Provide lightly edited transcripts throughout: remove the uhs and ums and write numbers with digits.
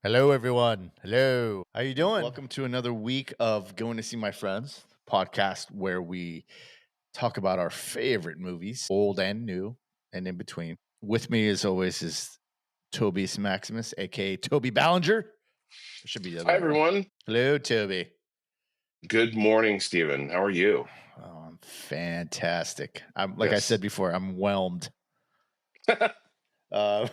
Hello, everyone. Hello. How you doing? Welcome to another week of Going to See My Friends podcast, where we talk about our favorite movies, old and new, and in between. With me, as always, is Toby Maximus, aka Toby Ballinger. It should be the other Hi, way around. everyone. Hello, Toby. Good morning, Stephen. How are you? Oh, I'm fantastic. I Yes. said before, I'm whelmed. Uh,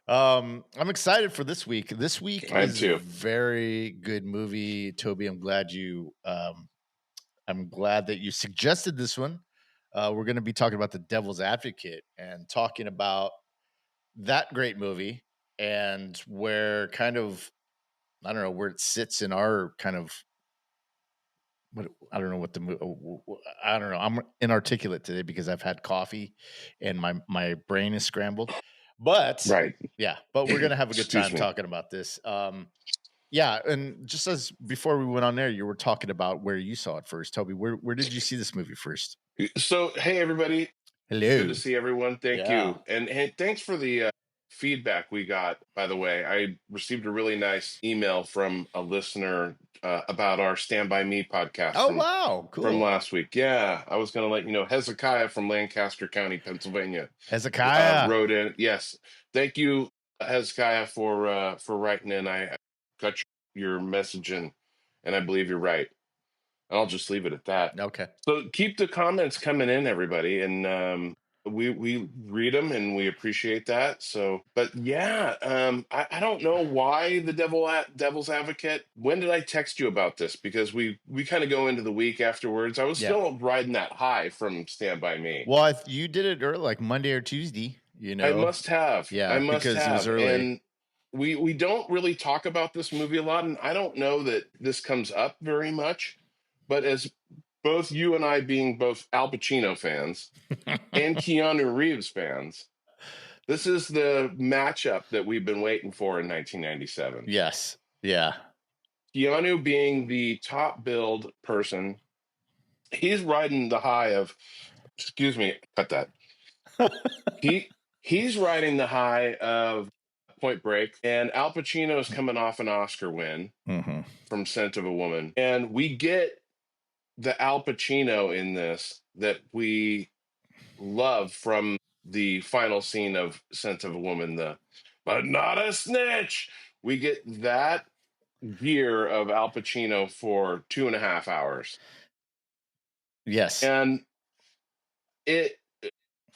I'm excited for this week. This week I am is a too. very good movie, Toby. I'm glad that you suggested this one. We're going to be talking about The Devil's Advocate and talking about that great movie and where kind of I don't know where it sits in our kind of I don't know what I don't know. I'm inarticulate today because I've had coffee and my brain is scrambled. But Right. yeah, but we're gonna have a good Excuse time me. talking about this. Yeah, and just as before we went on there, you were talking about where you saw it first, Toby. Where did you see this movie first? So, hey, everybody. Good to Hello. see everyone. Thank Yeah. you. And hey, thanks for the feedback we got, by the way. I received a really nice email from a listener about our Stand By Me podcast Oh from, wow, from cool. last week. Yeah, I was going to let you know Hezekiah from Lancaster County, Pennsylvania, Hezekiah. wrote in. Yes. Thank you, Hezekiah, for writing in. I got your message in, and I believe you're right. I'll just leave it at that. Okay. So keep the comments coming in, everybody, and we read them and we appreciate that. So, but yeah, I don't know why the Devil's Advocate. When did I text you about this? Because we kind of go into the week afterwards. I was Yeah. still riding that high from Stand By Me. Well, you did it early, like Monday or Tuesday. I must have, Yeah, because it was early. and we don't really talk about this movie a lot, and I don't know that this comes up very much. But as both you and I being both Al Pacino fans and Keanu Reeves fans, this is the matchup that we've been waiting for in 1997. Yes. Yeah. Keanu being the top billed person, he's riding the high of, excuse me, cut that. He's riding the high of Point Break, and Al Pacino's coming off an Oscar win hmm from Scent of a Woman. And we get the Al Pacino in this that we love from the final scene of Scent of a Woman, the but not a snitch. We get that gear of Al Pacino for 2.5 hours. Yes. And it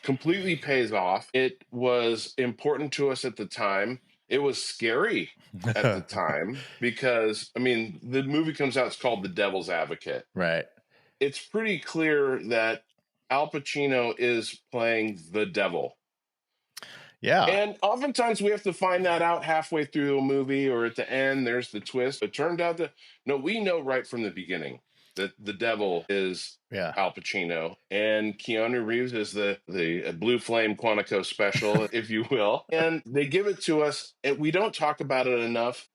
completely pays off. It was important to us at the time. It was scary at the time because, I mean, the movie comes out, it's called The Devil's Advocate. Right. It's pretty clear that Al Pacino is playing the devil. Yeah. And oftentimes we have to find that out halfway through a movie or at the end, there's the twist. It turned out that, no, we know right from the beginning that the devil is Yeah. Al Pacino and Keanu Reeves is the Blue Flame Quantico special, if you will. And they give it to us, and we don't talk about it enough.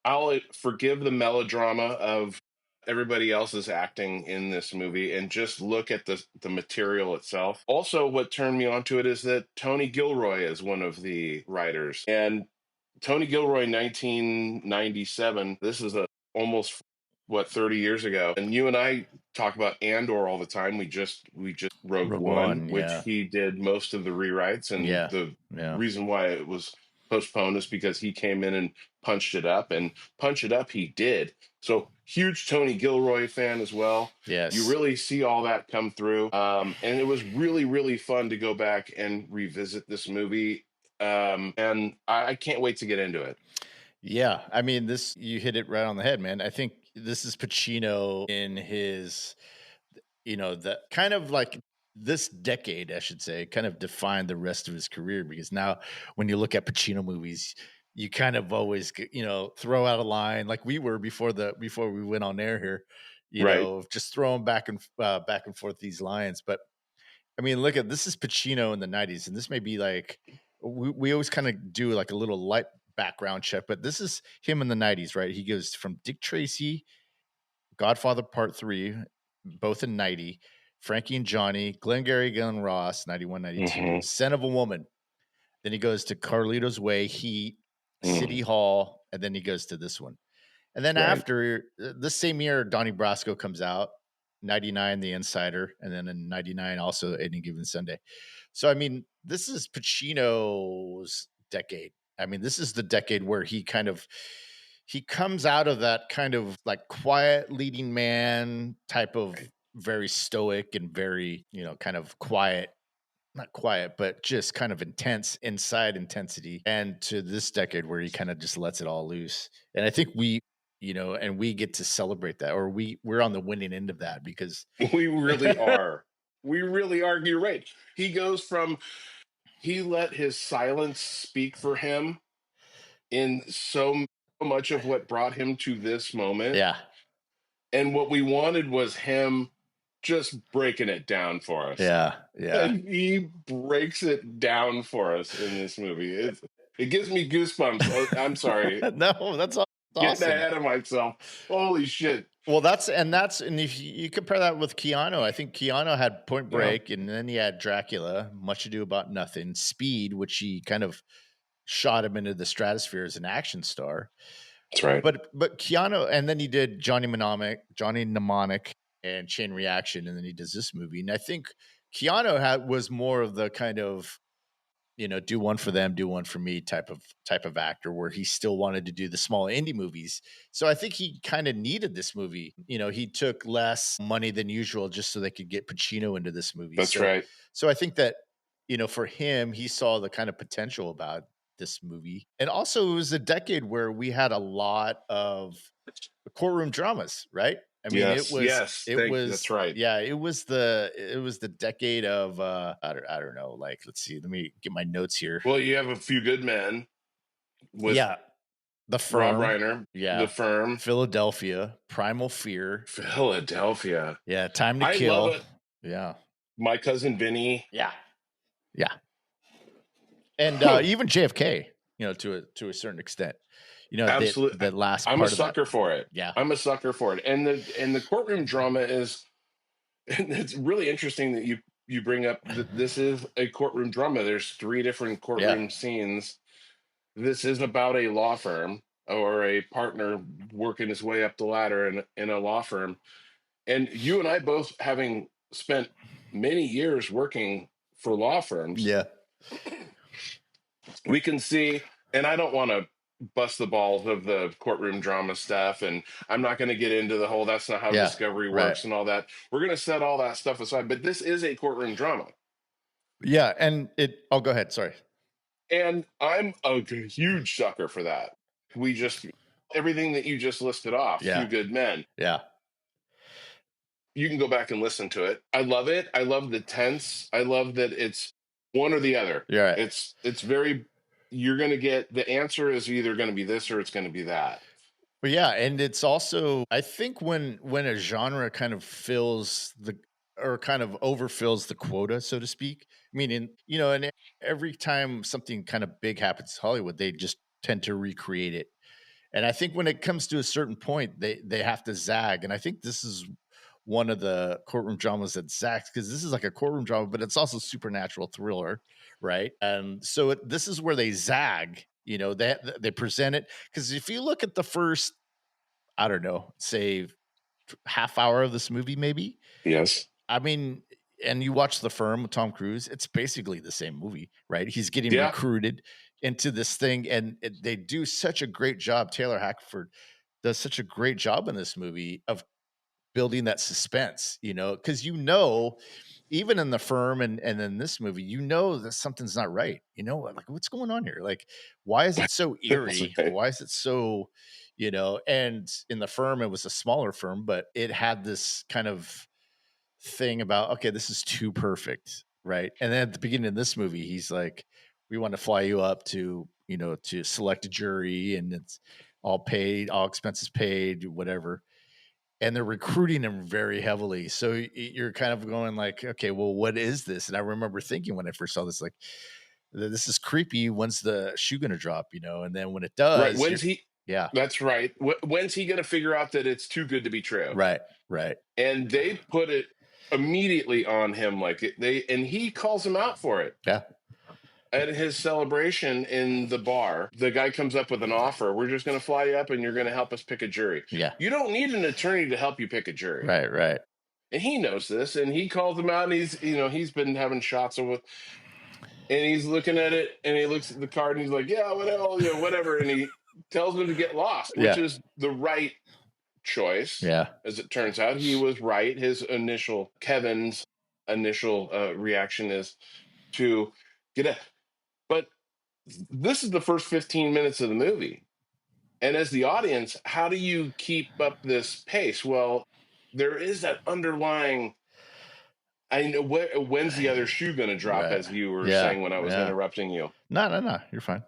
I'll forgive the melodrama of everybody else's acting in this movie and just look at the material itself. Also, what turned me onto it is that Tony Gilroy is one of the writers. And Tony Gilroy, 1997, this is almost 30 years ago. And you and I talk about Andor all the time. We just Rogue Rogue One, One. which Yeah. he did most of the rewrites. And Yeah. the Yeah. reason why it was postponed is because he came in and punched it up, and punch it up he did. So huge Tony Gilroy fan as well. Yes. You really see all that come through. And it was really, really fun to go back and revisit this movie. And I can't wait to get into it. Yeah, I mean, you hit it right on the head, man. I think this is Pacino in his, that kind of like this decade, I should say, kind of defined the rest of his career because now when you look at Pacino movies, you kind of always, throw out a line like we were before we went on air here, Right. just throwing back and forth these lines. But I mean, look at this is Pacino in the 90s, and this may be like we always kind of do like a little light background check, but this is him in the 90s, right? He goes from Dick Tracy, Godfather Part 3, both in 90, Frankie and Johnny, Glengarry Glen Ross, 91, 92, Mm-hmm. Son of a Woman. Then he goes to Carlito's Way, Heat, City Hall, and then he goes to this one. And then Right. after the same year, Donnie Brasco comes out, 99, The Insider, and then in 99, also Any Given Sunday. So, I mean, this is Pacino's decade. I mean, this is the decade where he comes out of that kind of like quiet leading man type of very stoic and very, kind of quiet, not quiet, but just kind of intense inside intensity, and to this decade where he kind of just lets it all loose. And I think and we get to celebrate that, or we're on the winning end of that because We really are. We really are. You're right. He goes from he let his silence speak for him in so much of what brought him to this moment. yeah, And what we wanted was him just breaking it down for us. yeah. And he breaks it down for us in this movie. It gives me goosebumps. I'm sorry. No, that's Getting awesome. ahead of myself. Holy shit. Well, and if you compare that with Keanu, I think Keanu had Point Yeah, Break, and then he had Dracula, Much Ado About Nothing, Speed, which he kind of shot him into the stratosphere as an action star. that's right. But Keanu, and then he did Johnny Mnemonic, and Chain Reaction, and then he does this movie. And I think Keanu was more of the kind of, do one for them, do one for me type of actor, where he still wanted to do the small indie movies. So I think he kind of needed this movie. He took less money than usual just so they could get Pacino into this movie. That's So right. so I think that, for him, he saw the kind of potential about this movie. And also it was a decade where we had a lot of courtroom dramas, right? I mean, it Yes, was yes. it That's was right. yeah, it was the decade of I don't know, like, let's see, let me get my notes here. Well, you have A Few Good Men with Yeah, The Rob Firm, Reiner, The yeah, Firm, Philadelphia, Primal Fear, Philadelphia. yeah, Time to I love Kill, it. yeah, My Cousin Vinny. yeah, yeah, and even JFK, to a certain extent, that Absolutely. that last I'm a part of that, sucker for it. yeah, I'm a sucker for it. And the courtroom drama is and it's really interesting that you bring up that this is a courtroom drama. There's three different yeah, courtroom scenes. This is about a law firm or a partner working his way up the ladder in a law firm. And you and I both having spent many years working for law firms, yeah, we can see, and I don't want to bust the balls of the courtroom drama stuff, and I'm not going to get into the whole that's not how yeah, discovery right. works and all that. We're going to set all that stuff aside, but this is a courtroom drama. Yeah, and go ahead, sorry. And I'm a huge sucker for that. We just everything that you just listed off, Few Yeah, Good Men. yeah, You can go back and listen to it. I love it. I love the tense. I love that it's one or the other. you're right. It's very you're going to get the answer is either going to be this or it's going to be that. But yeah, and it's also, I think, when a genre kind of fills the, or kind of overfills the quota, so to speak. Meaning, and every time something kind of big happens in Hollywood, they just tend to recreate it. And I think when it comes to a certain point, they have to zag. And I think this is one of the courtroom dramas that zags, because this is like a courtroom drama, but it's also supernatural thriller, right? And so this is where they zag. They present it, because if you look at the first, I don't know, say half hour of this movie, maybe. Yes. I mean, and you watch The Firm with Tom Cruise, it's basically the same movie, right? He's getting Yeah. recruited into this thing, and they do such a great job. Taylor Hackford does such a great job in this movie of building that suspense, because even in The Firm and in this movie, that something's not right. Like, what's going on here? Like, why is it so That's eerie? right. Why is it so, and in The Firm, it was a smaller firm, but it had this kind of thing about, okay, this is too perfect, right? And then at the beginning of this movie, he's like, we want to fly you up to select a jury, and it's all paid, all expenses paid, whatever. And they're recruiting him very heavily. So you're kind of going like, okay, well, what is this? And I remember thinking when I first saw this, like, this is creepy. When's the shoe going to drop? And then when it Right. does, yeah, That's right. When's he going to figure out that it's too good to be true? right, right. And they put it immediately on him and he calls him out for it. Yeah. at his celebration in the bar, the guy comes up with an offer. We're just going to fly you up and you're going to help us pick a jury. Yeah. You don't need an attorney to help you pick a jury. Right, right. And he knows this, and he calls him out, and he's been having shots with, and he's looking at it, and he looks at the card, and he's like, yeah, whatever, whatever. And he tells him to get lost, which Yeah. is the right choice. Yeah. As it turns out, he was right. Kevin's initial reaction is to get a, but this is the first 15 minutes of the movie. And as the audience, how do you keep up this pace? Well, there is that underlying, I know, when's the other shoe going to drop, Right. as you were Yeah, saying when I was yeah. interrupting you. No. You're fine.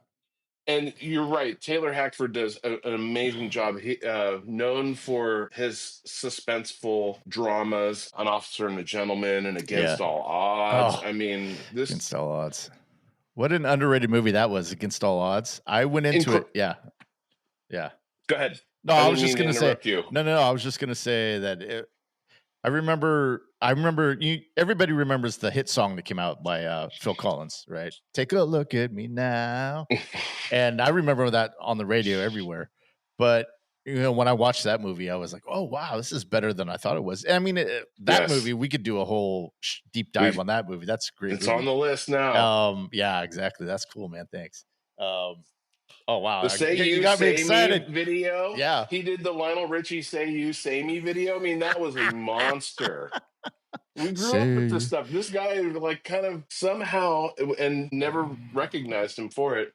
And you're right. Taylor Hackford does an amazing job. He known for his suspenseful dramas, An Officer and a Gentleman, and Against Yeah. All Odds. Oh, I mean, this Against All Odds. What an underrated movie that was, Against All Odds. I went into it. Yeah. Yeah. Go ahead. No, I was just mean going to say, interrupt you. no. I was just going to say that I remember everybody remembers the hit song that came out by Phil Collins, right? Take a look at me now. And I remember that on the radio everywhere. But when I watched that movie, I was like, oh, wow, this is better than I thought it was. And I mean, that Yes. movie, we could do a whole deep dive on that movie. That's a great It's movie. on the list now. Yeah, exactly. That's cool, man. Thanks. Oh, wow. The Say You You, got me Say excited. Me video. Yeah. He did the Lionel Richie Say You, Say Me video. I mean, that was a monster. We grew up with this stuff. This guy, like, kind of somehow, and never recognized him for it,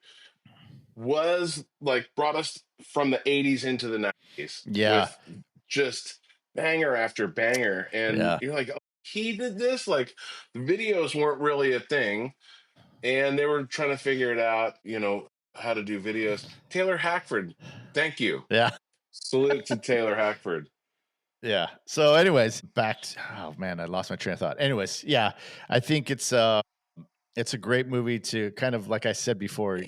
was like brought us from the 80s into the 90s. Yeah. With just banger after banger. And you're like, oh, he did this? Like, the videos weren't really a thing. And they were trying to figure it out, how to do videos. Taylor Hackford, thank you. Yeah. Salute to Taylor Hackford. Yeah. So, anyways, oh man, I lost my train of thought. Anyways, yeah, I think it's a great movie to kind of, like I said before,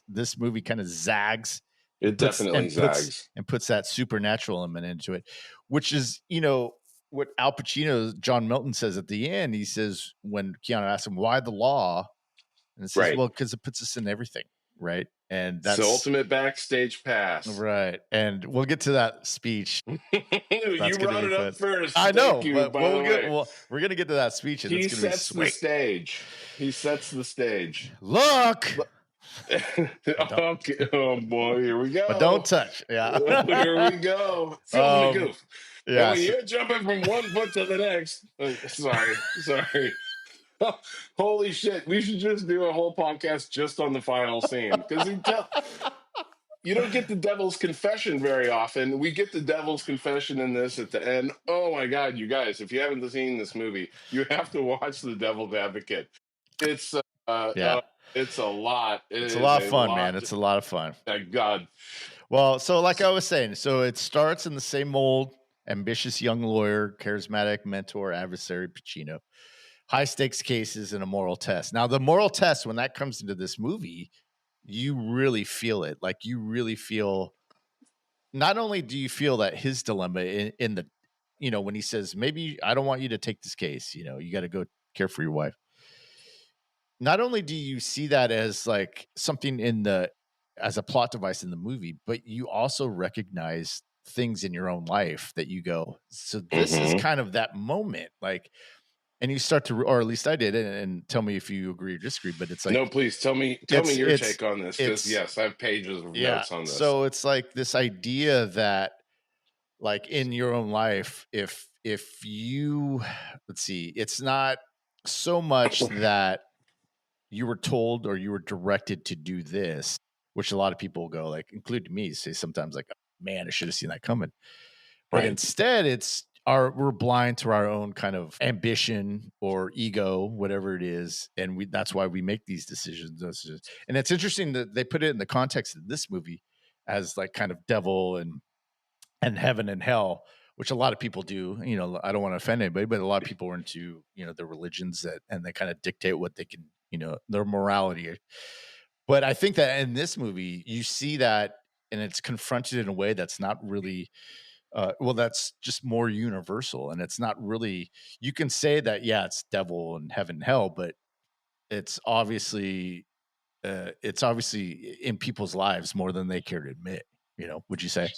this movie kind of zags. It definitely zags and puts that supernatural element into it, which is, what Al Pacino, John Milton says at the end. He says, when Keanu asks him, why the law? And it says, right. Well, because it puts us in everything. Right. And that's the ultimate backstage pass. Right. And we'll get to that speech. You brought it up first. I know, but we're going to get to that speech. And he sets the stage. He sets the stage. Look. Okay. Oh boy, here we go. But don't touch. Yeah. Here we go. Feeling the goof. Yeah. And when you're jumping from one foot to the next. Sorry. Holy shit! We should just do a whole podcast just on the final scene, because you don't get the devil's confession very often. We get the devil's confession in this at the end. Oh my god, you guys! If you haven't seen this movie, you have to watch The Devil's Advocate. It's it's a lot. It's a lot of fun, man. It's a lot of fun. Thank God. Well, so like I was saying, so it starts in the same mold: ambitious young lawyer, charismatic mentor, adversary Pacino. High stakes cases and a moral test. Now, the moral test, when that comes into this movie, you really feel it. Like, you really feel, not only do you feel that his dilemma in the, when he says, maybe I don't want you to take this case, you got to go care for your wife. Not only do you see that as like something as a plot device in the movie, but you also recognize things in your own life that you go, so this is kind of that moment. Like, and you start to, or at least I did, and tell me if you agree or disagree, but it's like, no, please tell me your take on this, because yes, I have pages of notes on this. So it's like this idea that, like, in your own life, if you, let's see, it's not so much that you were told or you were directed to do this, which a lot of people go, like, including me, say sometimes like, man, I should have seen that coming. But instead, we're blind to our own kind of ambition or ego, whatever it is. And that's why we make these decisions. And it's interesting that they put it in the context of this movie as like kind of devil and heaven and hell, which a lot of people do. I don't want to offend anybody, but a lot of people are into, their religions and they kind of dictate what they can, their morality. But I think that in this movie, you see that, and it's confronted in a way that's not really, that's just more universal. And it's not really, you can say that, yeah, it's devil and heaven and hell, but it's obviously it's obviously in people's lives more than they care to admit. Would you say?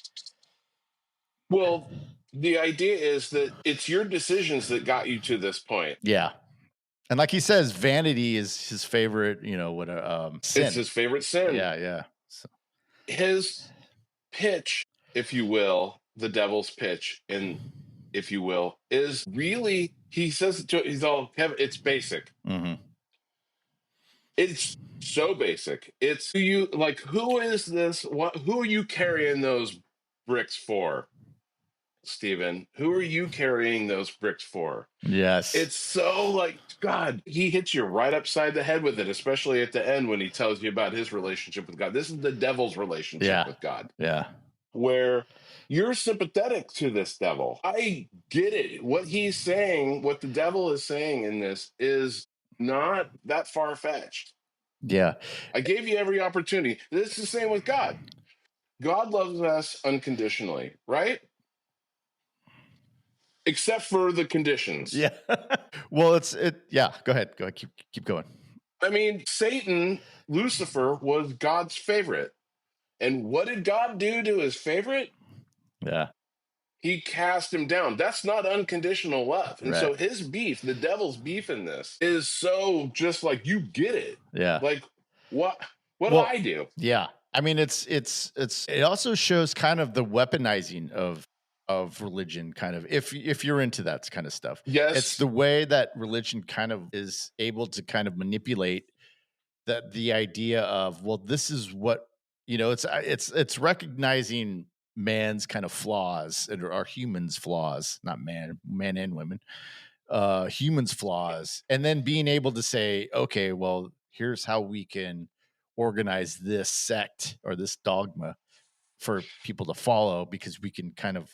Well, the idea is that it's your decisions that got you to this point. Yeah. And like he says, vanity is his favorite, what It's sin. his favorite sin. Yeah, yeah. So, His pitch, if you will, the devil's pitch, and if you will, is really, he says it to, he's all, Kevin, it's basic. mhm. It's so basic. It's who you like, who is this? Who are you carrying those bricks for, Stephen? Who are you carrying those bricks for? Yes. It's so like, God, he hits you right upside the head with it, especially at the end when he tells you about his relationship with God. This is the devil's relationship Yeah. with God, Yeah. where you're sympathetic to this devil. I get it. What he's saying, what the devil is saying in this is not that far fetched. Yeah. I gave you every opportunity. This is the same with God. God loves us unconditionally, right? Except for the conditions. Yeah. Well, yeah, go ahead. Go ahead. Keep going. I mean, Satan, Lucifer, was God's favorite. And what did God do to his favorite? Yeah. He cast him down. That's not unconditional love. And Right. so his beef, the devil's beef in this, is so just like, you get it. Yeah. Like, what did Well, I do? yeah. I mean, it also shows kind of the weaponizing of religion, kind of, if you're into that kind of stuff. It's Yes. the way that religion kind of is able to kind of manipulate the idea of, well, this is what, it's recognizing man's kind of flaws, and our humans flaws, not man and women, humans flaws, and then being able to say, okay, well, here's how we can organize this sect or this dogma for people to follow, because we can kind of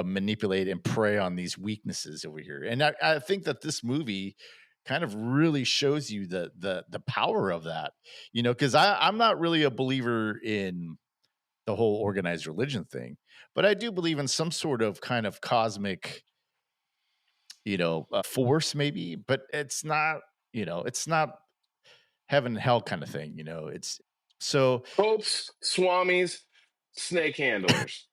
manipulate and prey on these weaknesses over here. And I think that this movie kind of really shows you the power of that, because I'm not really a believer in the whole organized religion thing, but I do believe in some sort of kind of cosmic, force maybe, but it's not heaven and hell kind of thing, it's so. Popes, swamis, snake handlers,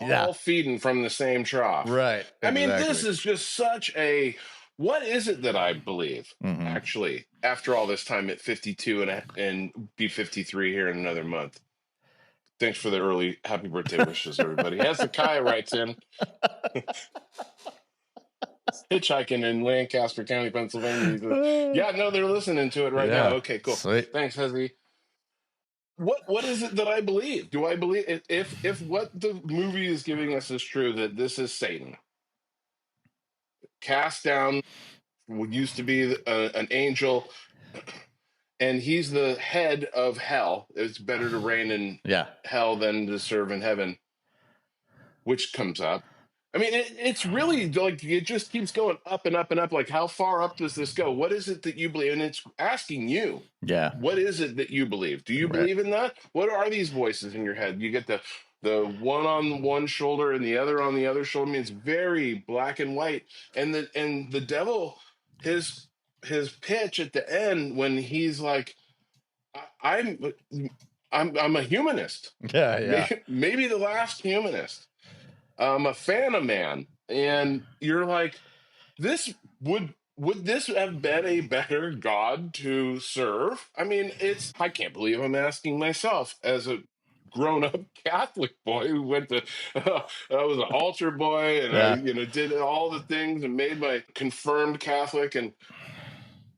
Yeah, all feeding from the same trough. right, I mean, this exactly. is just such a, what is it that I believe, Hmm. actually, after all this time at 52 and be 53 here in another month? Thanks for the early happy birthday wishes, everybody. Hezekiah writes in, hitchhiking in Lancaster County, Pennsylvania. He says, yeah, no, they're listening to it right now. Yeah, Okay, cool. sweet. Thanks, Hezzy. What is it that I believe? Do I believe, if what the movie is giving us is true, that this is Satan cast down, what used to be an angel, and he's the head of hell? It's better to reign in Yeah, hell than to serve in heaven, which comes up. I mean, it's really like, it just keeps going up and up and up. Like, how far up does this go? What is it that you believe? And it's asking you, yeah, what is it that you believe? Do you right. believe in that? What are these voices in your head? You get the one on one shoulder and the other on the other shoulder. I mean, it's very black and white. And the devil, his his pitch at the end when he's like, I, I'm a humanist, Yeah, yeah, maybe the last humanist. I'm a fan of man. And you're like, this would this have been a better God to serve? I mean, I can't believe I'm asking myself as a grown-up Catholic boy who went to I was an altar boy, and I, yeah, did all the things and made my confirmed Catholic. And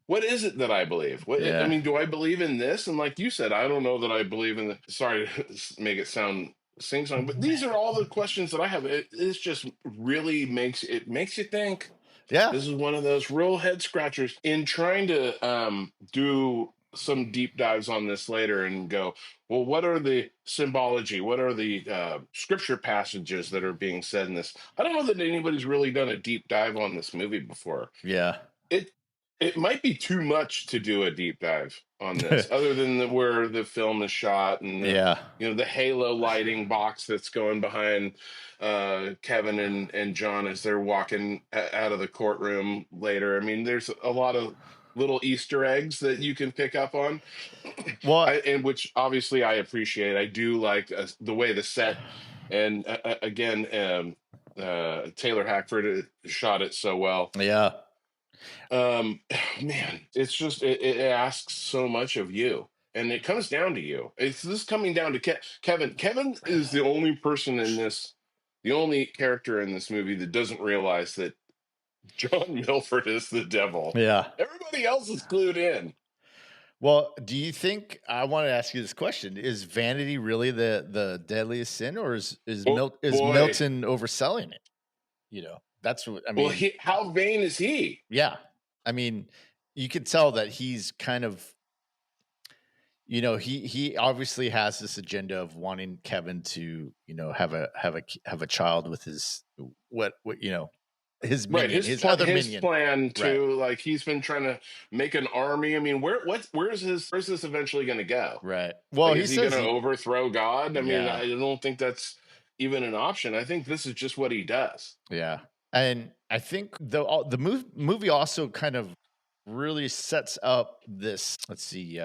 what is it that I believe? I yeah, mean, do I believe in this? And like you said, I don't know that I believe in the. Sorry to make it sound sing song, but these are all the questions that I have. It's just really makes you think. yeah, This is one of those real head scratchers. In trying to do some deep dives on this later and go, well, what are the symbology? What are the scripture passages that are being said in this? I don't know that anybody's really done a deep dive on this movie before. yeah, It it might be too much to do a deep dive on this, other than where the film is shot and yeah, the halo lighting box that's going behind Kevin and John as they're walking out of the courtroom later. I mean, there's a lot of little Easter eggs that you can pick up on. Well, And which obviously I appreciate. I do like the way the set and again, Taylor Hackford shot it so well. yeah. Man, it's just it asks so much of you, and it comes down to you. It's this coming down to Kevin. Kevin is the only person in this, the only character in this movie that doesn't realize that John Milford is the devil. Yeah. Everybody else is clued in. Well, do you think I want to ask you this question. Is vanity really the deadliest sin, or Oh Is boy. Milton overselling it? That's what I Well, mean. how vain is he? Yeah. I mean, you could tell that he's kind of, he obviously has this agenda of wanting Kevin to, have a child with his his Right, minion, his other his minion. plan Right. to like he's been trying to make an army. I mean, where's this eventually going to go? Right. Well, Like, he is he going says to he overthrow God? I mean, yeah. I don't think that's even an option. I think this is just what he does. Yeah. And I think the movie also kind of really sets up this, let's see,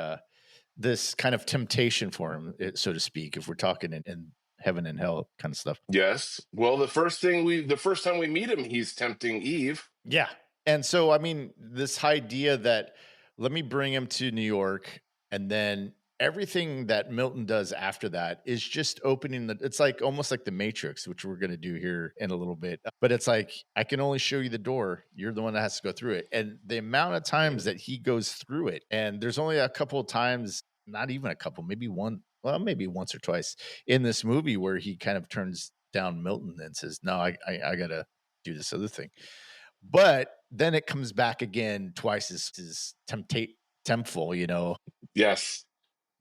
this kind of temptation for him, so to speak, if we're talking in heaven and hell kind of stuff. Yes. Well, the first time we meet him, he's tempting Eve. Yeah. And so, I mean, this idea that let me bring him to New York, and then everything that Milton does after that is just opening it's like almost like the Matrix, which we're going to do here in a little bit. But it's like, I can only show you the door. You're the one that has to go through it. And the amount of times that he goes through it, and there's only a couple of times, not even a couple, maybe one, well, maybe once or twice in this movie where he kind of turns down Milton and says, no, I got to do this other thing. But then it comes back again twice as temptful, Yes.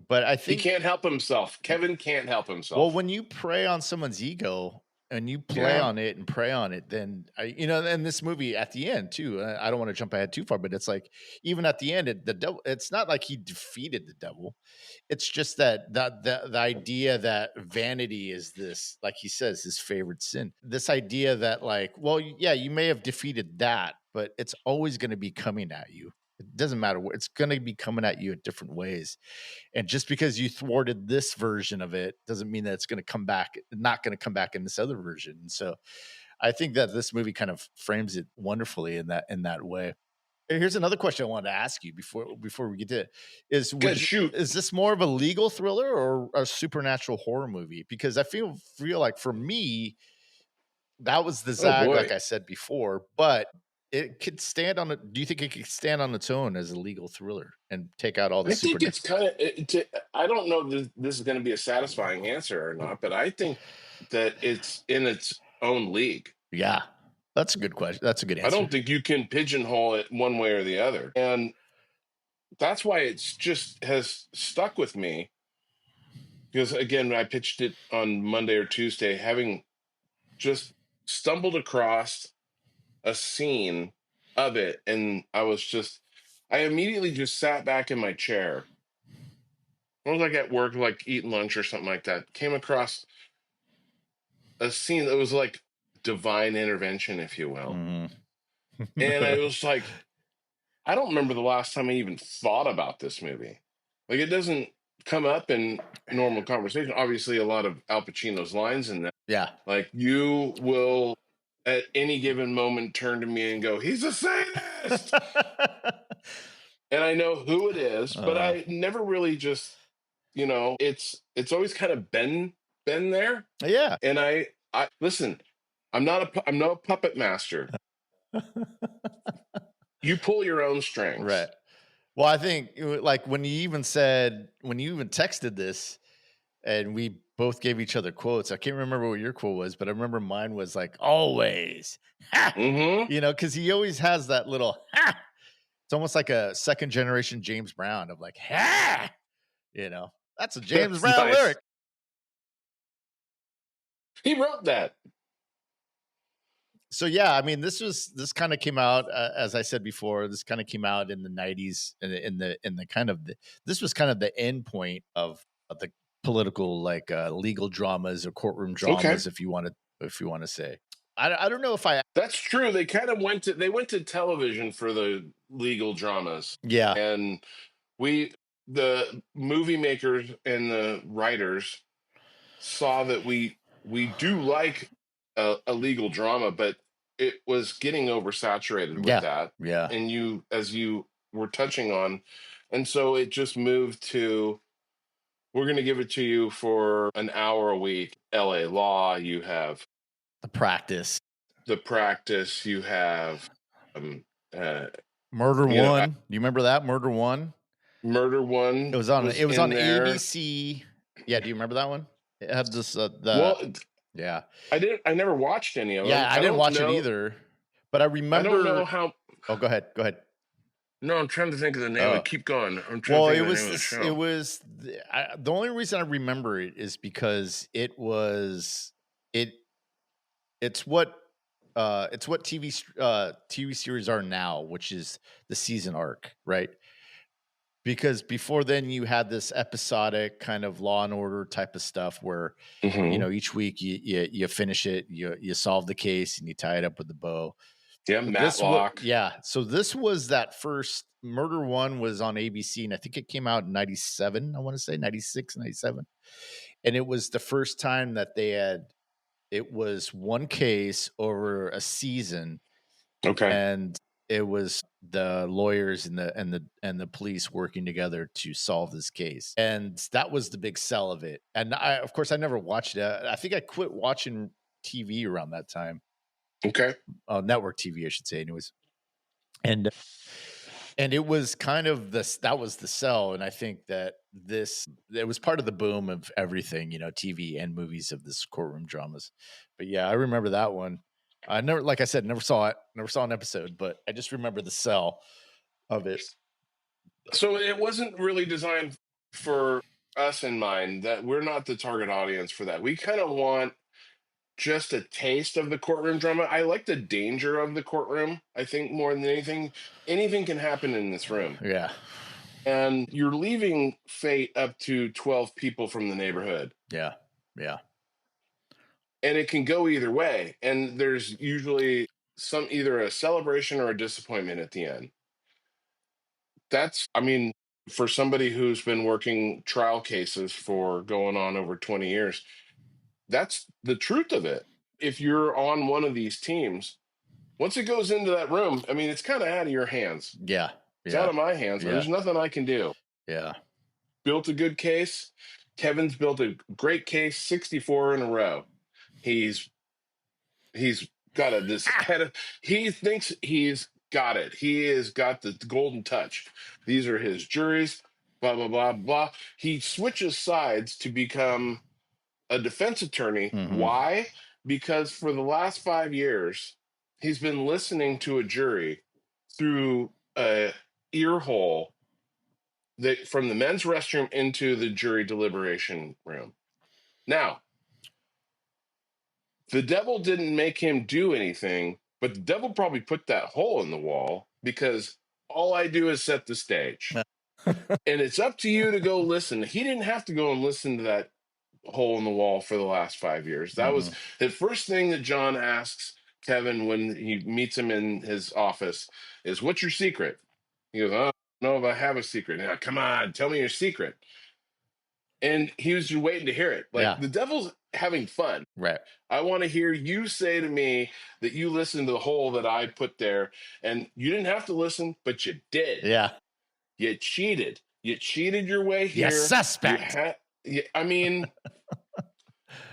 But I He think, can't help himself. Kevin can't help well, himself. when you prey on someone's ego and you play Yeah. on it and prey on it, then and this movie at the end too. I don't want to jump ahead too far, but it's like even at the end, the devil. It's not like he defeated the devil. It's just that the idea that vanity is this, like he says, his favorite sin. This idea that, like, well, yeah, you may have defeated that, but it's always going to be coming at you. It doesn't matter what, it's going to be coming at you in different ways. And just because you thwarted this version of it doesn't mean that it's going to come back, not going to come back in this other version. And so I think that this movie kind of frames it wonderfully in that way. Here's another question I wanted to ask you before we get to it, is Good shoot. is this more of a legal thriller or a supernatural horror movie? Because I feel like for me, that was the Oh Zag, like boy. I said before, but it could stand on it. Do you think it could stand on its own as a legal thriller and take out all the I think supernatural? it's kind of. I don't know if this is going to be a satisfying answer or not, but I think that it's in its own league. Yeah, that's a good question. That's a good I answer. don't think you can pigeonhole it one way or the other, and that's why it's just has stuck with me. Because again, I pitched it on Monday or Tuesday, having just stumbled across a scene of it, and I immediately just sat back in my chair. I was like at work, like eating lunch or something like that. Came across a scene that was like divine intervention, if you will. Mhm. And I was like, I don't remember the last time I even thought about this movie. Like, it doesn't come up in normal conversation. Obviously, a lot of Al Pacino's lines in that. Yeah. Like, you will at any given moment turn to me and go, "He's a sadist," and I know who it is, but Uh, I never really just, it's always kind of been there. yeah. And I listen. I'm no puppet master. You pull your own Right. strings. Well, I think like when you even texted this and we both gave each other quotes. I can't remember what your quote was, but I remember mine was like always. Ha! Mm-hmm. Cuz he always has that little ha! It's almost like a second generation James Brown of like ha! You know. That's a James That's Brown nice. lyric. He wrote that. So yeah, I mean, this kind of came out as I said before. This kind of came out in the '90s, in the kind of this was kind of the end point of the political, like legal dramas or courtroom Okay. dramas, if you want to say. I don't know if I That's true. They went to television for the legal dramas. yeah, And we the movie makers and the writers saw that we do like a legal drama, but it was getting oversaturated with yeah, that. yeah, And you, as you were touching on, and so it just moved to, we're going to give it to you for an hour a week. LA Law, you have the practice. The Practice, you have um uh Murder you know, One. Do you remember that? Murder One? Murder It One was on was it was on in there. ABC. Yeah, do you remember that one? It had this the Well, yeah. I never watched any of them. Yeah, I didn't watch it either, but I I don't know remember how. oh, go ahead, go ahead. No, I'm trying to think of the name. Oh. Keep going. I'm trying to Well, think it of the name was of the this it show. was the only reason I remember it is because it it's what TV series are now, which is the season arc, right? Because before then you had this episodic kind of Law and Order type of stuff where, Hmm. each week you finish it, you solve the case and you tie it up with the bow. Yeah, But this what Matlock. yeah, so this was that first Murder One was on ABC, and I think it came out in 97, I wanna say 96, 97. And it was the first time that it was one case over a season, Okay. and it was the lawyers and the police working together to solve this case, and that was the big sell of it. And of course, I never watched it. I think I quit watching TV around that time, Okay. network TV, I should say, anyways. And it was kind of this that was the sell, and I think that this it was part of the boom of everything, TV and movies of this courtroom dramas. But yeah, I remember that one. I never, like I said, never saw it, never saw an episode, but I just remember the sell of it. So it wasn't really designed for us in mind. That we're not the target audience for that. We kind of want just a taste of the courtroom drama. I like the danger of the courtroom. I think more than anything, anything can happen in this room. Yeah, And you're leaving fate up to 12 people from the neighborhood. yeah, yeah, And it can go either way. And there's usually some either a celebration or a disappointment at the end. That's, I mean, for somebody who's been working trial cases for going on over 20 years, that's the truth of it. If you're on one of these teams, once it goes into that room, I mean, it's kind of out of your hands. yeah, It's out yeah, of my hands. yeah, There's nothing I can do. yeah. Built a good case. Kevin's built a great case, 64 in a row. He's he's got a this head of, he thinks he's got it. He has got the golden touch. These are his juries, blah blah blah blah. He switches sides to become a defense attorney. Hmm. Why? Because for the last 5 years, he's been listening to a jury through a ear hole that from the men's restroom into the jury deliberation room. Now, the devil didn't make him do anything, but the devil probably put that hole in the wall because all I do is set the stage. And it's up to you to go listen. He didn't have to go and listen to that hole in the wall for the last 5 years. That was Hmm. the first thing that John asks Kevin when he meets him in his office is, "What's your secret?" He goes, "I don't know if I have a secret." Now, come on, tell me your secret. And he was just waiting to hear it. Like Yeah, the devil's having fun. right. I want to hear you say to me that you listened to the hole that I put there, and you didn't have to listen, but you did. Yeah, You cheated. You cheated your way yes, here. You suspect. had. I mean,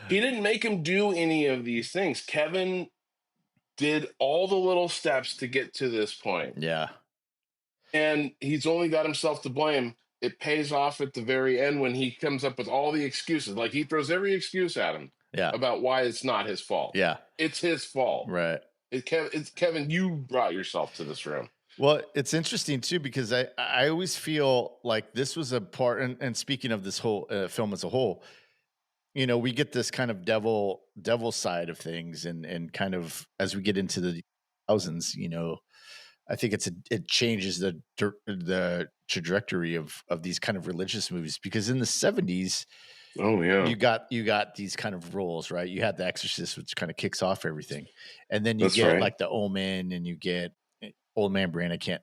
he didn't make him do any of these things. Kevin did all the little steps to get to this point, Yeah, and he's only got himself to blame. It pays off at the very end when he comes up with all the excuses. Like he throws every excuse at him yeah, about why it's not his fault. yeah, It's his fault. right. It's Kevin. You brought yourself to this room. Well, it's interesting too because I always feel like this was a part, and speaking of this whole film as a whole, we get this kind of devil side of things, and kind of as we get into the thousands, I think it changes the trajectory of these kind of religious movies because in the 70s, Oh yeah, You got these kind of roles, right? You had The Exorcist, which kind of kicks off everything, and then you that's get right. like The Omen, and you get Old Man Brain. I can't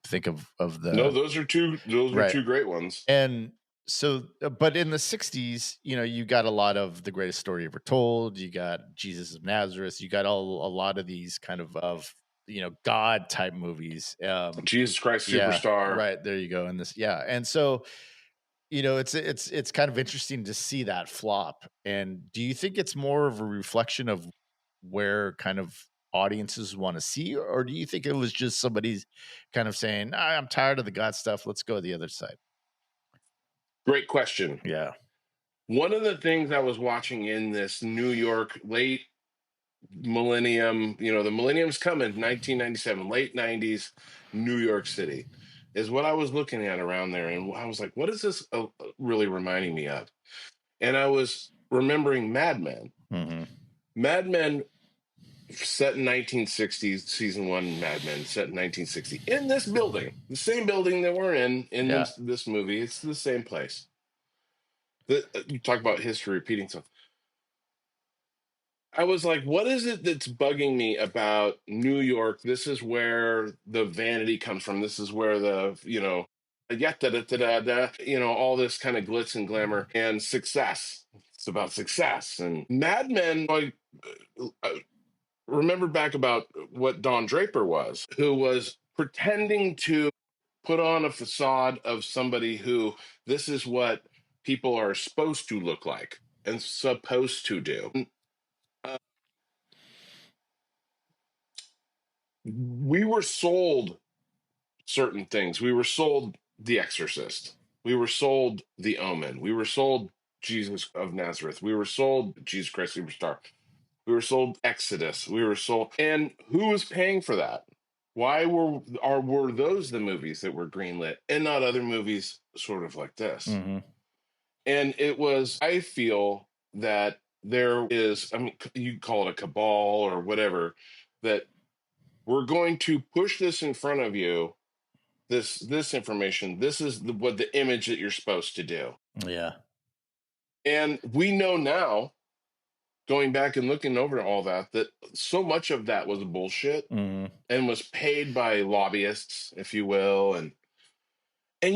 think of No, the those are two. Those are right. two great ones. And so, but in the '60s, you got a lot of The Greatest Story Ever Told. You got Jesus of Nazareth. You got a lot of these kind of God type movies. Jesus Christ Yeah, Superstar. right there you go. And this, yeah, and so it's kind of interesting to see that flop. And do you think it's more of a reflection of where kind of audiences want to see, or do you think it was just somebody's kind of saying, I'm tired of the God stuff. Let's go to the other side. Great question. Yeah. One of the things I was watching in this New York late millennium, the millennium's coming, 1997, late 90s, New York City, is what I was looking at around there. And I was like, what is this really reminding me of? And I was remembering Mad Men. Hmm. Mad Men set in 1960s, season one Mad Men set in 1960 in this building, the same building that we're in Yeah. this movie. It's the same place. You talk about history repeating stuff. I was like, what is it that's bugging me about New York? This is where the vanity comes from. This is where yeah, da, da, da, da, da, all this kind of glitz and glamour and success. It's about success. And Mad Men, I remember back about what Don Draper was, who was pretending to put on a facade of somebody who this is what people are supposed to look like and supposed to do. Uh, we were sold certain things. We were sold The Exorcist. We were sold The Omen. We were sold Jesus of Nazareth. We were sold Jesus Christ Superstar. We were sold Exodus. We were sold, and who was paying for that? Why were those the movies that were greenlit and not other movies sort of like this? Hmm. And it was, I feel that there is, I mean, you call it a cabal or whatever, that we're going to push this in front of you, this information. This is what the image that you're supposed to do. Yeah. And we know now, going back and looking over all that, that so much of that was bullshit Hmm. and was paid by lobbyists, if you will. And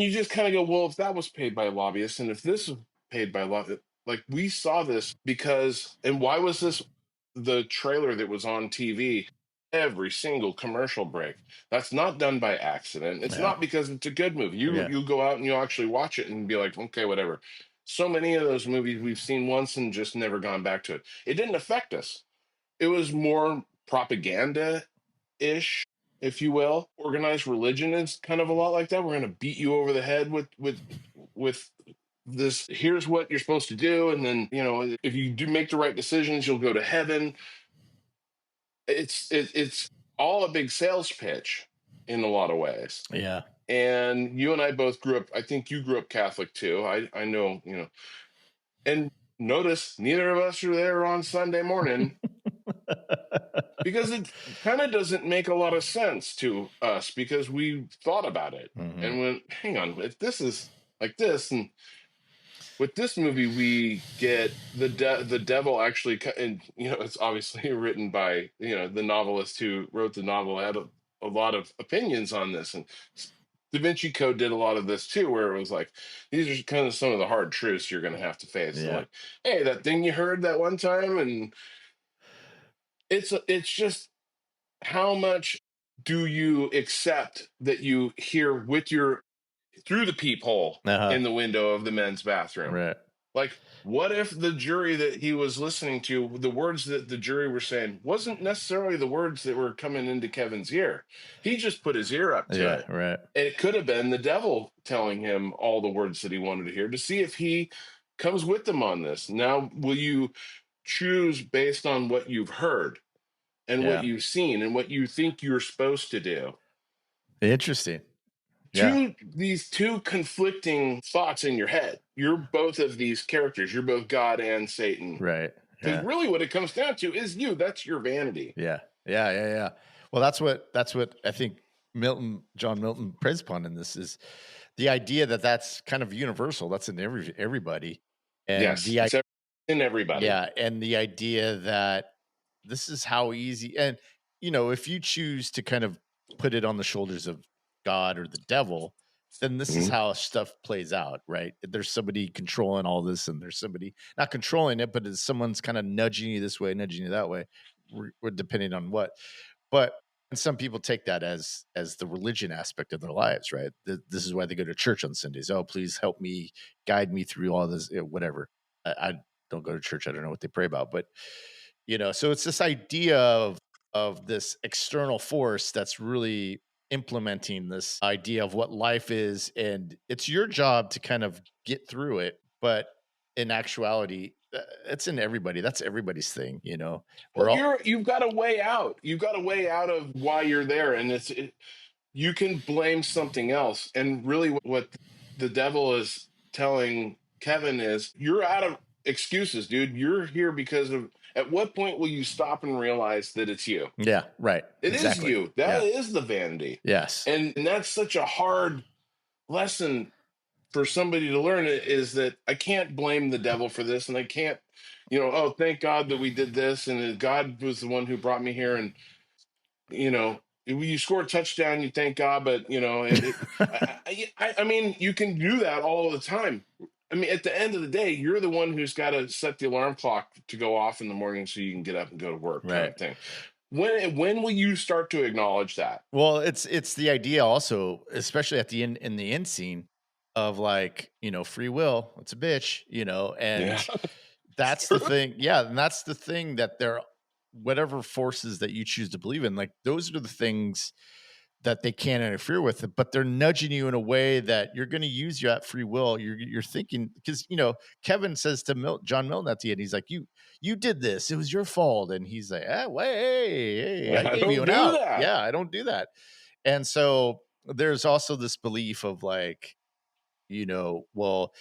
you just kind of go, well, if that was paid by lobbyists, and if this was paid by lobbyists, like we saw this because, and why was this the trailer that was on TV? Every single commercial break. That's not done by accident. It's Yeah. not because it's a good movie. You Yeah. you go out and you actually watch it and be like, okay, whatever. So many of those movies we've seen once and just never gone back to it. It didn't affect us. It was more propaganda ish, if you will. Organized religion is kind of a lot like that. We're going to beat you over the head with this. Here's what you're supposed to do, and then if you do make the right decisions, you'll go to heaven. It's all a big sales pitch in a lot of ways. Yeah. And you and I both grew up. I think you grew up Catholic too. I know and notice neither of us are there on Sunday morning because it kind of doesn't make a lot of sense to us because we thought about it Hmm. and went, hang on, if this is like this, and with this movie we get the devil actually and it's obviously written by the novelist who wrote the novel had a lot of opinions on this, and Da Vinci Code did a lot of this too, where it was like, these are kind of some of the hard truths you're going to have to face. And Yeah. like, hey, that thing you heard that one time, and it's just how much do you accept that you hear with your through the peephole Uh-huh. in the window of the men's bathroom? Right. Like, what if the jury that he was listening to, the words that the jury were saying, wasn't necessarily the words that were coming into Kevin's ear? He just put his ear up to Yeah. it. Right. And it could have been the devil telling him all the words that he wanted to hear to see if he comes with them on this. Now, will you choose based on what you've heard and what Yeah. you've seen and what you think you're supposed to do? Interesting. Yeah. These two conflicting thoughts in your head. You're both of these characters. You're both God and Satan. Right. Because Yeah. really, what it comes down to is you. That's your vanity. Yeah. Yeah. Yeah. Yeah. Well, that's what I think John Milton preys upon in this is the idea that that's kind of universal. That's in everybody. And Yes, the it's in everybody. yeah, and the idea that this is how easy and, if you choose to kind of put it on the shoulders of God or the devil, then this is Mhm. how stuff plays out, right? There's somebody controlling all this, and there's somebody not controlling it, but it's someone's kind of nudging you this way, nudging you that way, we're depending on what. But and some people take that as the religion aspect of their lives, right? This is why they go to church on Sundays. Oh, please help me, guide me through all this, whatever. I don't go to church. I don't know what they pray about, but so it's this idea of this external force that's really implementing this idea of what life is, and it's your job to kind of get through it. But in actuality, it's in everybody. That's everybody's thing. Well, We're all you've got a way out. You've got a way out of why you're there, and you can blame something else. And really, what the devil is telling Kevin is, you're out of excuses, dude. You're here because of. At what point will you stop and realize that it's you? yeah, right, It is exactly, you. That yeah, is the vanity, yes. and that's such a hard lesson for somebody to learn. Is that I can't blame the devil for this, and I can't, oh, thank God that we did this, and God was the one who brought me here, and you score a touchdown, you thank God, but I mean, you can do that all the time. I mean, at the end of the day, you're the one who's got to set the alarm clock to go off in the morning so you can get up and go to work, kind Right. of thing. When will you start to acknowledge that? Well, it's the idea also, especially at the end in the end scene of like, free will, it's a bitch, Yeah, and that's the thing. Yeah, and that's the thing that they're whatever forces that you choose to believe in, like those are the things that they can't interfere with it, but they're nudging you in a way that you're going to use your free will. You're thinking because Kevin says to John Milton at the end, he's like, "You did this. It was your fault," and he's like, "Wait, hey, I I gave you don't an do out. that. Yeah, I don't do that." And so there's also this belief of like, well,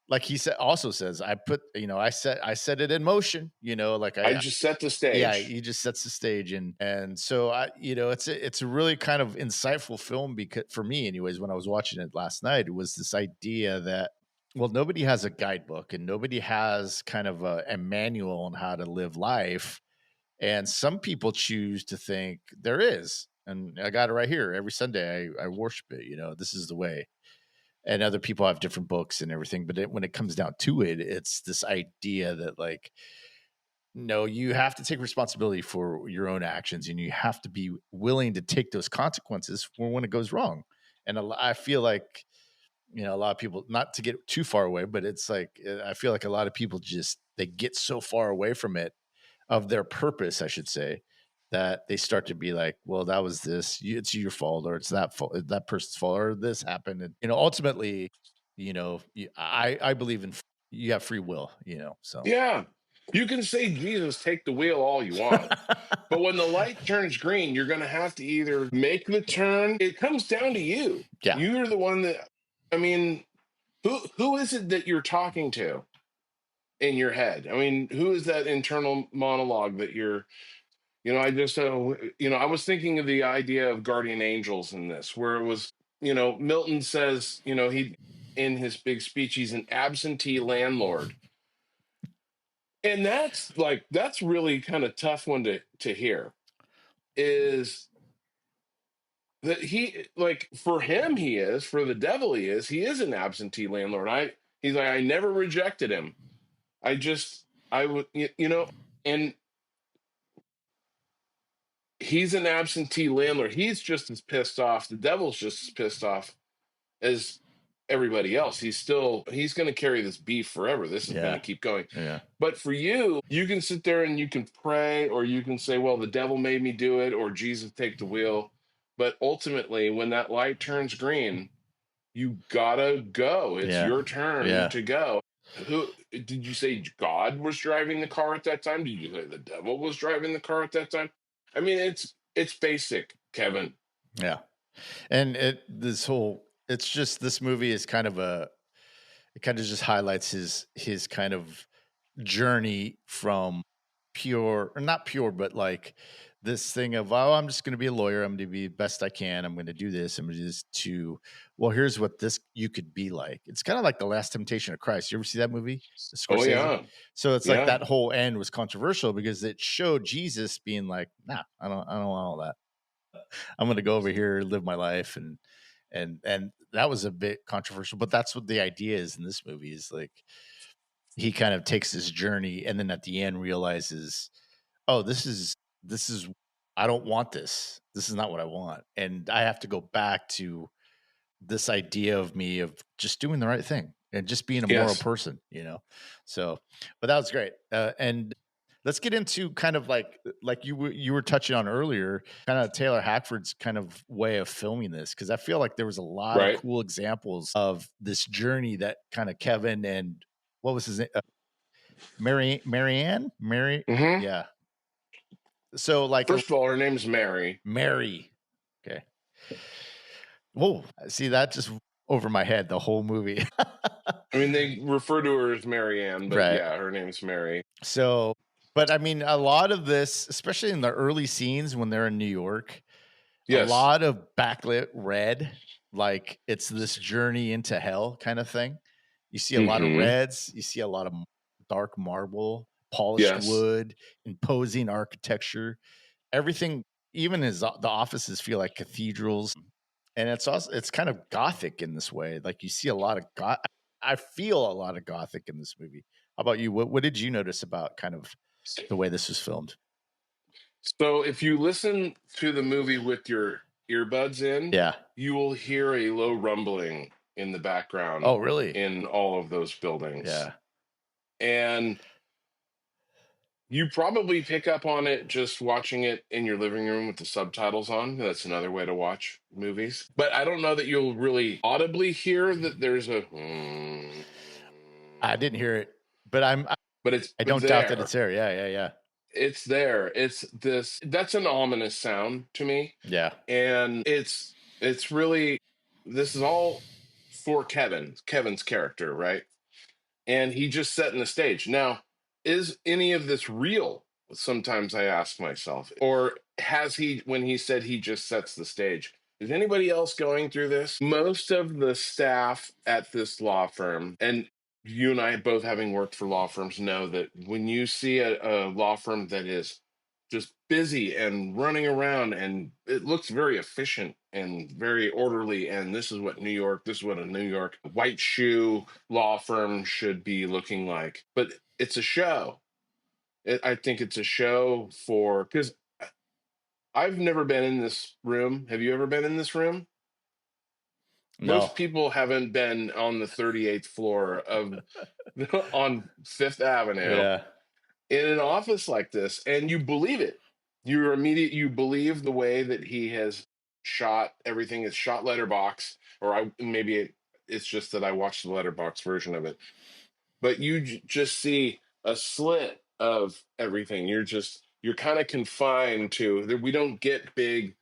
like he said, also says, I put, I set it in motion. Like I I just set the yeah, stage. he just sets the stage, and so it's a really kind of insightful film because for me, anyways, when I was watching it last night, it was this idea that well, nobody has a guidebook and nobody has kind of a manual on how to live life, and some people choose to think there is, and I got it right here. Every Sunday, I worship it. This is the way. And other people have different books and everything, but when it comes down to it, it's this idea that like no, you have to take responsibility for your own actions and you have to be willing to take those consequences for when it goes wrong. And I feel like, a lot of people, not to get too far away, but it's like, I feel like a lot of people just, they get so far away from it, of their purpose, I should say, that they start to be like, well, that was this, it's your fault, or it's that fault, that person's fault, or this happened. And, ultimately, I believe in, you have free will, so. Yeah, you can say Jesus, take the wheel all you want. But when the light turns green, you're going to have to either make the turn. It comes down to you. Yeah. You're the one that, I mean, who is it that you're talking to in your head? I mean, who is that internal monologue that you're, I was thinking of the idea of guardian angels in this, where it was, Milton says, in his big speech, he's an absentee landlord. And that's really kind of tough one to hear is that he like for him he is for the devil he is an absentee landlord. He's like I never rejected him. I just I would and he's an absentee landlord. He's just as pissed off. The devil's just as pissed off as everybody else. He's going to carry this beef forever. This is going to Yeah. keep going. Yeah. But for you can sit there and you can pray, or you can say, well, the devil made me do it, or Jesus take the wheel. But ultimately, when that light turns green, you gotta go. It's Yeah. your turn Yeah. to go. Who did you say God was driving the car at that time? Did you say the devil was driving the car at that time? I mean, it's basic, Kevin. Yeah. And it's just this movie is kind of it kind of just highlights his kind of journey from pure, or not pure, but like this thing of, oh, I'm just going to be a lawyer. I'm going to be the best I can. I'm going to do this. I'm going to do this to, well, here's what this you could be like. It's kind of like The Last Temptation of Christ. You ever see that movie, the Oh Scorsese? yeah, So it's like yeah. that whole end was controversial because it showed Jesus being like, nah, I don't want all that. I'm going to go over here, live my life, and that was a bit controversial. But that's what the idea is in this movie. Is like he kind of takes this journey, and then at the end realizes, oh, this is I don't want this. This is not what I want, and I have to go back to this idea of me of just doing the right thing and just being a moral Yes. person, So, but that was great. And let's get into kind of like you were touching on earlier, kind of Taylor Hackford's kind of way of filming this, because I feel like there was a lot of Right. cool examples of this journey that kind of Kevin and what was his name, Marianne, Mary, Hmm. yeah. So like First of all, her name's Mary. Mary, okay. Whoa, see that just over my head the whole movie. I mean, they refer to her as Mary Ann, but Right. yeah, her name's Mary. So, but I mean, a lot of this, especially in the early scenes when they're in New York, a Yes. lot of backlit red, like it's this journey into hell kind of thing. You see a lot of Hmm. reds, you see a lot of dark marble, polished Yes. wood, imposing architecture. Everything, even as the offices feel like cathedrals, and it's kind of gothic in this way. Like you see a lot of I feel a lot of gothic in this movie. How about you? What did you notice about kind of the way this was filmed? So if you listen to the movie with your earbuds in, Yeah. you will hear a low rumbling in the background Oh, really? in all of those buildings. Yeah. And you probably pick up on it just watching it in your living room with the subtitles on. That's another way to watch movies. But I don't know that you'll really audibly hear that there's a I didn't hear it, but but it's I don't doubt that it's there. there. Yeah, yeah, yeah. It's there. It's this that's an ominous sound to me. Yeah. And it's really, this is all for Kevin's character, right? And he just setting the stage. Now, is any of this real? Sometimes I ask myself, or has he, when he said he just sets the stage, is anybody else going through this? Most of the staff at this law firm, and you and I both having worked for law firms, know that when you see a law firm that is just busy and running around and it looks very efficient and very orderly, and this is what a New York white shoe law firm should be looking like, but it's a show. I think it's a show for, because I've never been in this room. Have you ever been in this room? No. Most people haven't been on the 38th floor of on Fifth Avenue Yeah. in an office like this, and you believe it. You believe the way that he has shot everything. It's shot letterbox, or it's just that I watched the letterbox version of it. But you just see a slit of everything. You're kind of confined to that. We don't get big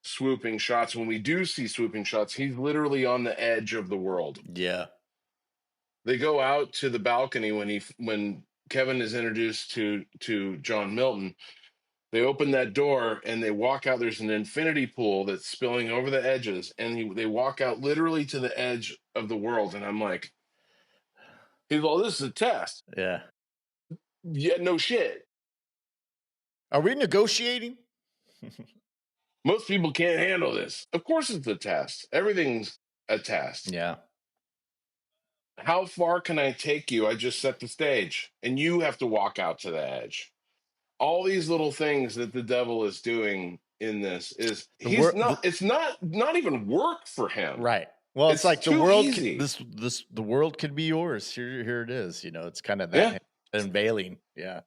swooping shots. When we do see swooping shots, he's literally on the edge of the world. Yeah. They go out to the balcony when Kevin is introduced to John Milton. They open that door and they walk out. There's an infinity pool that's spilling over the edges, and they walk out literally to the edge of the world. And I'm like, he's, well, this is a test. Yeah. Yeah, no shit. Are we negotiating? Most people can't handle this. Of course, it's a test. Everything's a test. Yeah. How far can I take you? I just set the stage, and you have to walk out to the edge. All these little things that the devil is doing in this is The he's world, not. It's not even work for him. right. Well, it's It's like the too world, easy. the world could be yours. Here it is. It's kind of Yeah. that unveiling. Yeah.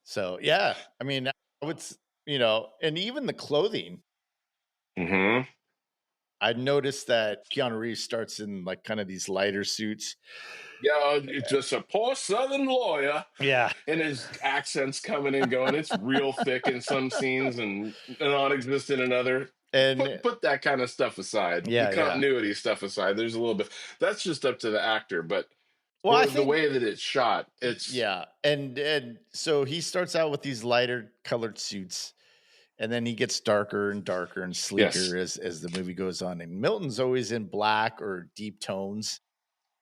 So yeah, I mean, I would, and even the clothing. Hmm. I noticed that Keanu Reeves starts in like kind of these lighter suits. Yeah, it's just a poor Southern lawyer, Yeah. and his accents coming and going. It's real thick in some scenes and non-existent in other. And Put that kind of stuff aside. The yeah, yeah. continuity stuff aside. There's a little bit. That's just up to the actor, but Well, I or the think way that it's shot. It's yeah, and so he starts out with these lighter colored suits, and then he gets darker and darker and sleeker yes. as the movie goes on. And Milton's always in black or deep tones,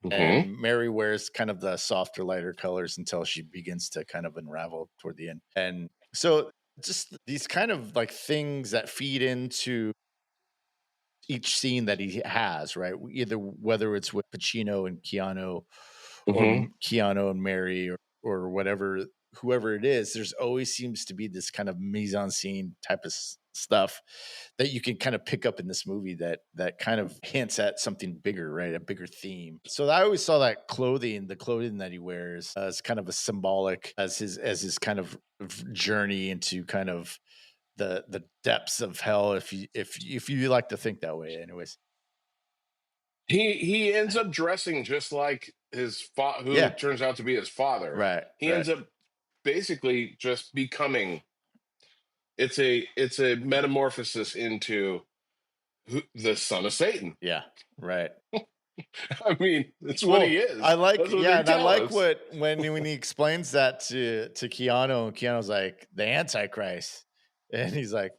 Hmm. and Mary wears kind of the softer, lighter colors until she begins to kind of unravel toward the end. And so, just these kind of like things that feed into each scene that he has, right? Either whether it's with Pacino and Keanu, or Hmm. Keanu and Mary, or whatever, whoever it is, there's always seems to be this kind of mise en scene type of stuff that you can kind of pick up in this movie that kind of hints at something bigger, right? A bigger theme. So I always saw that the clothing that he wears, as kind of a symbolic as his kind of journey into kind of the depths of hell, if you like to think that way, anyways. He ends up dressing just like who Yeah, turns out to be his father. right, He right. ends up basically just becoming. It's a metamorphosis into the son of Satan. Yeah, right. I mean, that's what he Well, I is. like That's what yeah, they and I tell like us. what when he explains that to Keanu, and Keanu's like, "The Antichrist." And he's like,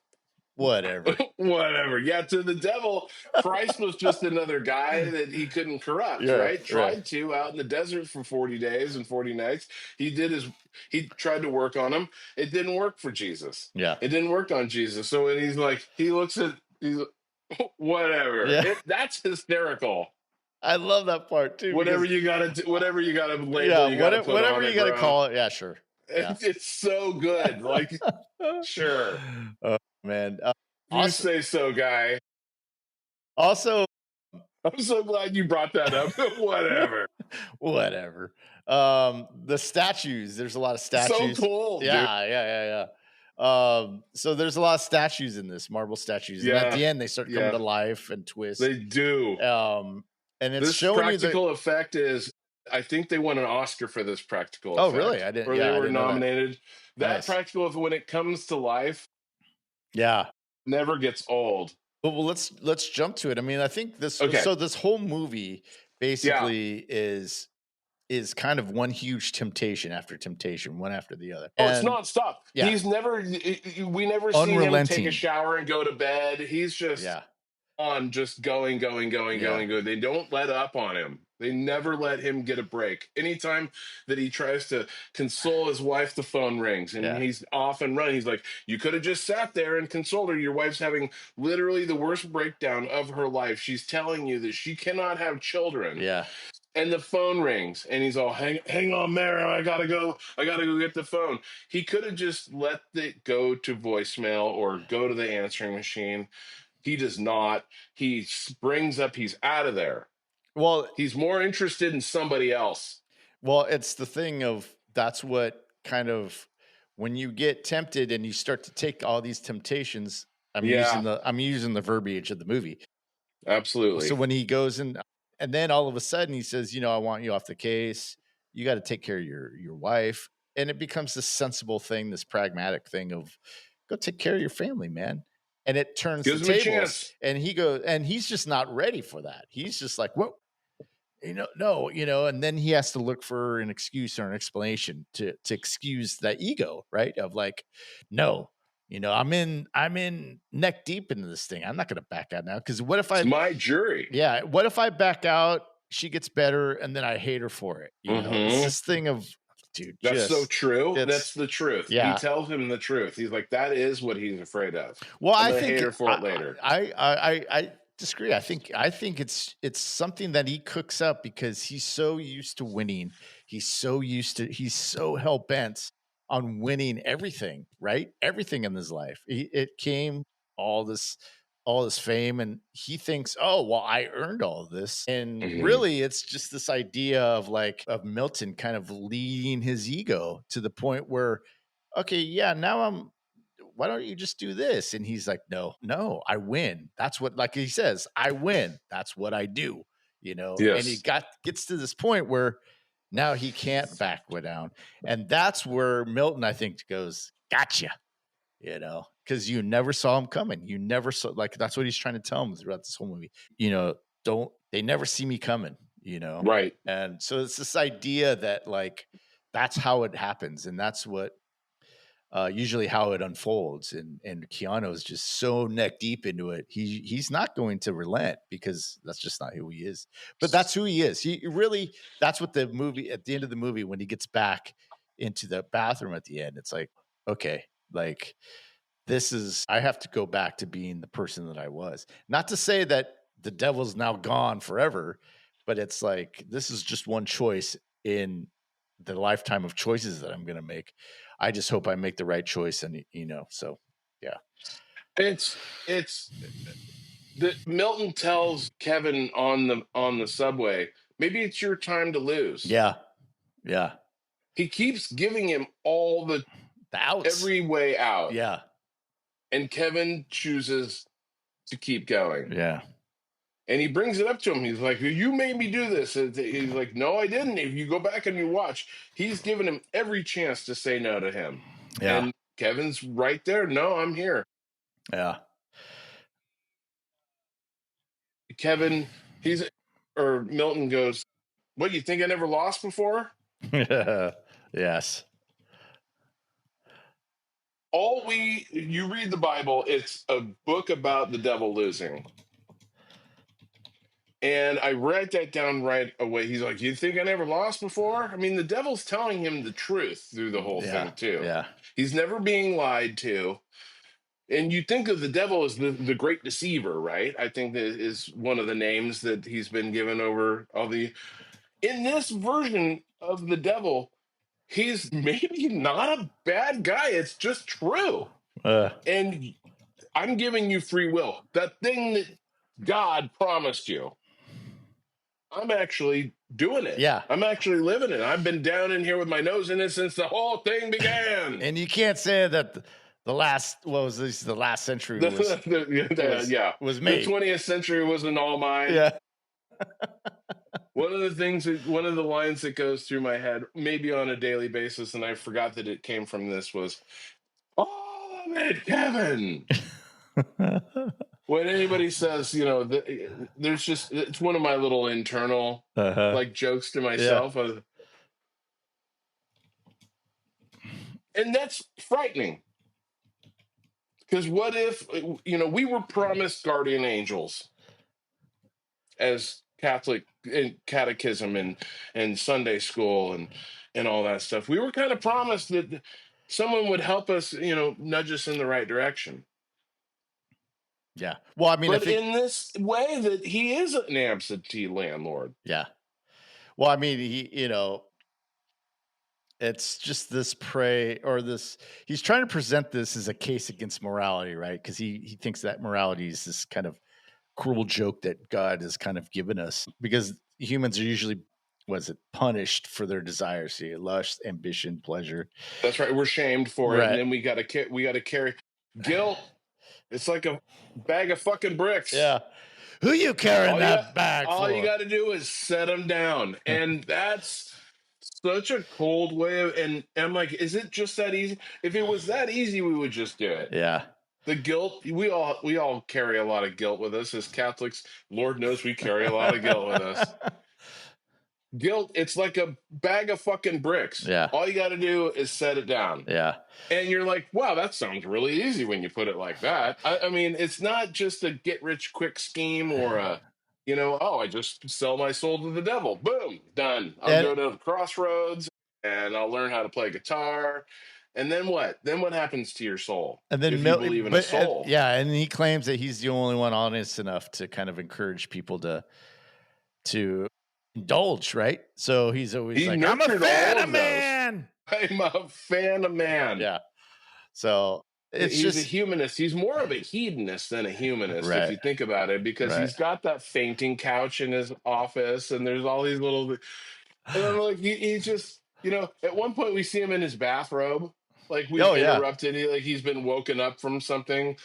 "Whatever." Whatever. Yeah, to the devil, Christ was just another guy that he couldn't corrupt, Yeah, right? yeah, Tried to out in the desert for 40 days and 40 nights. He tried to work on him. It didn't work for Jesus. yeah, It didn't work on Jesus. So when he's like, he looks at, he's like, whatever. yeah. That's hysterical. I love that part too Whatever because you gotta do, whatever you gotta yeah, label, you gotta put whatever on you it, gotta bro. call it, yeah, sure. Yeah. It's so good. Like, sure. Oh, man. If you Also say so, guy. also I'm so glad you brought that up. Whatever. whatever. The statues, there's a lot of So statues. cool, dude. Yeah, yeah, yeah, yeah. So there's a lot of statues in this, marble statues, and at Yeah, the end they start coming to yeah, life and twist. they do. Um, and it's This showing you the practical effect is, I think they won an Oscar for this practical oh, really? effect, I didn't or they yeah, I were didn't know that. nominated. That Nice. practical effect, when it comes to life, Yeah. never gets old. Well, let's jump to it. I mean, I think Okay. this whole movie Yeah. basically is kind of one huge temptation after temptation, one after the other. Oh, it's And nonstop. yeah, We never see him take a unrelenting. shower and go to bed. He's just Yeah. on, just going, going, going, Yeah. going, going. They don't let up on him. They never let him get a break. Anytime that he tries to console his wife, the phone rings and Yeah. he's off and running. He's like, you could have just sat there and consoled her. Your wife's having literally the worst breakdown of her life. She's telling you that she cannot have children. Yeah. And the phone rings and he's all, hang on, Mary, I gotta go. I gotta go get the phone. He could have just let it go to voicemail or go to the answering machine. He does not. He springs up. He's out of there. Well, He's more interested in somebody else. it's the thing of that's what kind of when you get tempted and you start to take all these temptations, Yeah, I'm using the verbiage of the movie. So absolutely. when he goes in, and then all of a sudden he says, "I want you off the case. You got to take care of your wife." And it becomes this sensible thing, this pragmatic thing of go take care of your family, man. And it turns the Gives him a tables. chance. And he's just not ready for that. He's just like, "Whoa, no, and then he has to look for an excuse or an explanation to excuse that ego, right? Of like, no, I'm in neck deep into this thing. I'm not going to back out now because what if It's I my jury. yeah, what if I back out, she gets better, and then I hate her for it? It's Hmm. this thing of, dude, That's so just true. it's That's the truth. He yeah. tells him the truth. He's like, that is what he's afraid of. Well, I'm I going to think hate her for it later. I disagree. I think it's something that he cooks up because he's so used to winning. He's so hell bent on winning everything, right? Everything in his life. It came all this all this fame and he thinks, "Oh, well, I earned all of this." And Hmm. really it's just this idea of like of Milton kind of leading his ego to the point where okay, yeah, now why don't you just do this? And he's like, no, no, I win. That's what, like he says, I win. That's what I do, And he Yes. gets to this point where now he can't back down. And that's where Milton, I think, goes, gotcha, because you never saw him coming. You never saw, like, that's what he's trying to tell him throughout this whole movie. Don't, they never see me coming. Right. And so it's this idea that like that's how it happens, and that's what usually how it unfolds. And Keanu is just so neck deep into it. He's not going to relent because that's just not who he is. But that's who he is. He really that's what the movie at the end of the movie when he gets back into the bathroom at the end. It's like okay, like this is I have to go back to being the person that I was. Not to say that the devil's now gone forever, but it's like this is just one choice in the lifetime of choices that I'm going to make. I just hope I make the right choice and so yeah. It's the Milton tells Kevin on the subway, maybe it's your time to lose. Yeah. Yeah. He keeps giving him all the The outs. every way out, Yeah. and Kevin chooses to keep going. Yeah. And he brings it up to him. He's like, "You made me do this." And he's like, "No, I didn't." If you go back and you watch, he's given him every chance to say no to him, Yeah. and Kevin's right there. No, I'm here. Yeah. Kevin, he's or Milton goes, "What, you think I never lost before?" Yes. You read the Bible, it's a book about the devil losing. And I write that down right away. He's like, "You think I never lost before?" I mean, the devil's telling him the truth through the whole Yeah. thing, too. Yeah. He's never being lied to. And you think of the devil as the great deceiver, right? I think that is one of the names that he's been given over all the. In this version of the devil, he's maybe not a bad guy. It's just true. Uh, And I'm giving you free will. That thing that God promised you, I'm actually doing it. yeah. I'm actually living it. I've been down in here with my nose in it since the whole thing began. And you can't say that the last what was this the last century Yeah. was The made. 20th century wasn't all mine. Yeah. One of the lines that goes through my head, maybe on a daily basis, and I forgot that it came from this, was, "All of it, Kevin." When anybody says, there's just, it's one of my little internal Uh-huh. like jokes to Yeah. myself. And that's frightening. Because what if, we were promised guardian angels as Catholic in catechism and Sunday school and all that stuff. We were kind of promised that someone would help us, nudge us in the right direction. Yeah. Well, I mean, I But think in this way that he is an absentee landlord. yeah. Well, I mean, it's just this prey or this he's trying to present this as a case against morality, right? Because he thinks that morality is this kind of cruel joke that God has kind of given us because humans are usually was it punished for their desires, see, lust, ambition, pleasure. That's right. We're shamed for it, and Right. then we got to carry guilt. It's like a bag of fucking bricks. Yeah. Who you carrying All you that bag all you for? got to do is set them down, and that's such a cold way of. And I'm like, is it just that easy? If it was that easy, we would just do it. Yeah. The guilt, we all carry a lot of guilt with us as Catholics. Lord knows we carry a lot of guilt with us. Guilt, it's like a bag of fucking bricks. Yeah. All you got to do is set it down. Yeah. And you're like, wow, that sounds really easy when you put it like that. I mean, it's not just a get rich quick scheme or I just sell my soul to the devil. Boom, done. I'll And go to the crossroads and I'll learn how to play guitar. And then what? Then what happens to your soul and then if you believe in a soul? yeah, and he claims that he's the only one honest enough to kind of encourage people to indulge, right? So he's always He like, "I'm a nurtured fan all of of those. man." I'm a fan of man. Yeah. So it's He's a just humanist. He's more of a hedonist than a humanist, if right, you think about it, because right. he's got that fainting couch in his office, and there's all these little. And I'm like, he just, at one point we see him in his bathrobe, like we've Oh yeah, interrupted, like he's been woken up from something.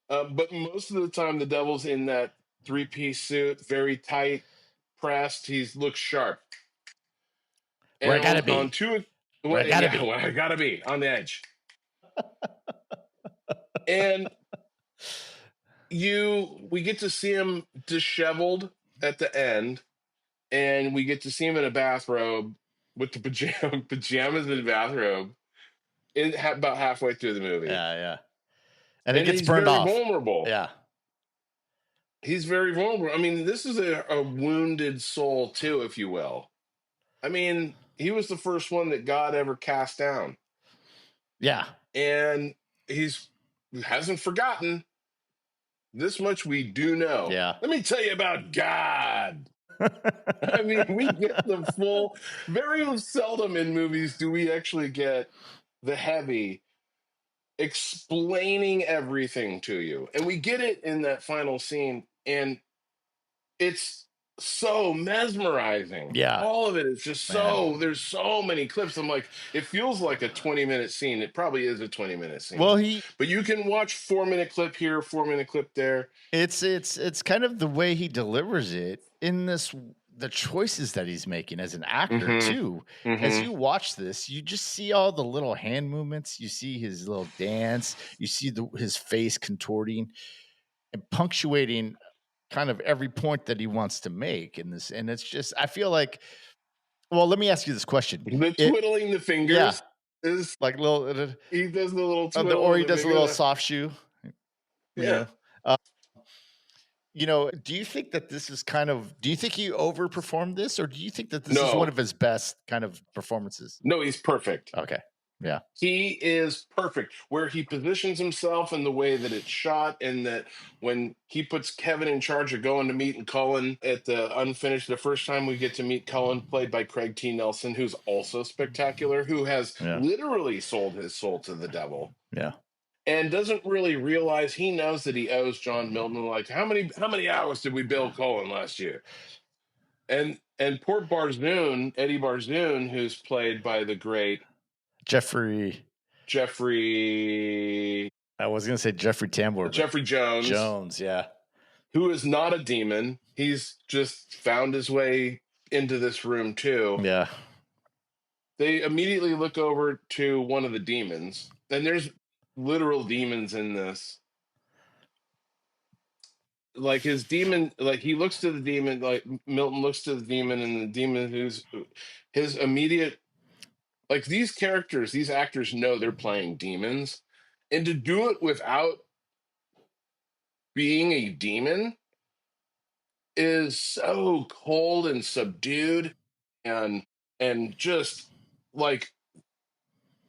But most of the time, the devil's in that three-piece suit, very tight, pressed. He looks sharp, where I and gotta on be, two, where I gotta yeah, be. well, I gotta be on the edge, and we get to see him disheveled at the end, and we get to see him in a bathrobe with the pajamas and bathrobe about halfway through the movie. Yeah. And it And gets he's burned very off. vulnerable. Yeah. He's very vulnerable. I mean, this is a wounded soul, too, if you will. I mean, he was the first one that God ever cast down. Yeah. And he hasn't forgotten. This much we do know. Yeah. Let me tell you about God. I mean, we get the full, very seldom in movies do we actually get the heavy explaining everything to you. And we get it in that final scene, and it's so mesmerizing. Yeah, All of it is just man. there's so many clips. I'm like, it feels like a 20-minute scene. It probably is a 20-minute Well, scene. But you can watch 4-minute clip here, 4-minute clip there. it's kind of the way he delivers it in this the choices that he's making as an actor Mm-hmm. too. As Mm-hmm. you watch this, you just see all the little hand movements, you see his little dance, you see his face contorting and punctuating kind of every point that he wants to make in this. And it's just I feel like well, let me ask you this question. The It twiddling the yeah, fingers is like little he does the little twiddle or of he the does a finger. little soft shoe, you Yeah. know. Do you think that this is kind of do you think he overperformed this or do you think that this is one No, of his best kind of performances? no, he's perfect. Okay. Yeah. He is perfect where he positions himself in the way that it's shot, and that when he puts Kevin in charge of going to meet Cullen at the unfinished, the first time we get to meet Cullen, played by Craig T. Nelson, who's also spectacular, who has Yeah. literally sold his soul to the devil Yeah. and doesn't really realize he knows that he owes John Milton like how many hours did we bill Cullen last year? And poor Barzoon, Eddie Barzoon, who's played by the great Jeffrey Jeffrey I was going to say Jeffrey Tambor, but Jeffrey Jones, Jones, yeah. who is not a demon. He's just found his way into this room too. Yeah. They immediately look over to one of the demons, and there's literal demons in this. Like his demon, like he looks to the demon, like Milton looks to the demon, and the demon who's his immediate, like these characters, these actors know they're playing demons, and to do it without being a demon is so cold and subdued, and just like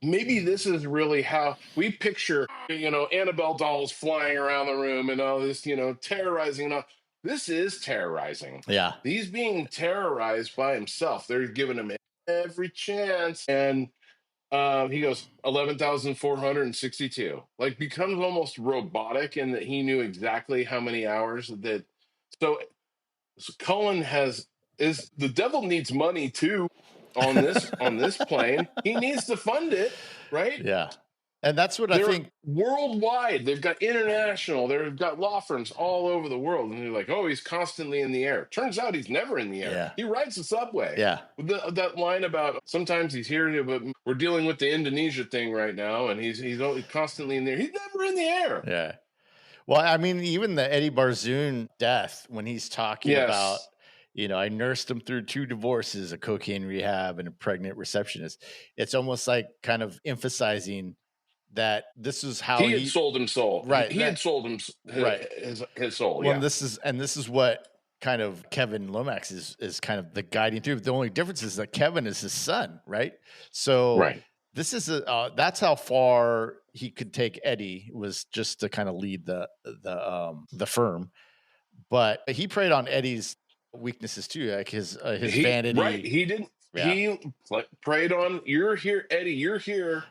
maybe this is really how we picture Annabelle dolls flying around the room and all this terrorizing and all. This is terrorizing. Yeah. He's being terrorized by himself. They're giving him every chance, and he goes 11,462. Like becomes almost robotic in that he knew exactly how many hours that. So Cullen is the devil needs money too on this plane. He needs to fund it, right? Yeah. And that's what I They're think worldwide. They've got international. They've got law firms all over the world, and they're like, "Oh, he's constantly in the air." Turns out he's never in the air. Yeah. He rides the subway. Yeah. That line about sometimes he's here, but we're dealing with the Indonesia thing right now, and he's constantly in there. He's never in the air. Yeah. Well, I mean, even the Eddie Barzoon death when he's talking about, Yes, I nursed him through 2 divorces, a cocaine rehab, and a pregnant receptionist. It's almost like kind of emphasizing that this is how he had sold him soul. right, He had sold him right. his soul. Well, Yeah, this is what kind of Kevin Lomax is kind of the guiding through. The only difference is that Kevin is his son, right? So right. this is that's how far he could take Eddie was just to kind of lead the firm, but he preyed on Eddie's weaknesses too, like his vanity. He didn't. Yeah, He preyed on. You're here, Eddie. You're here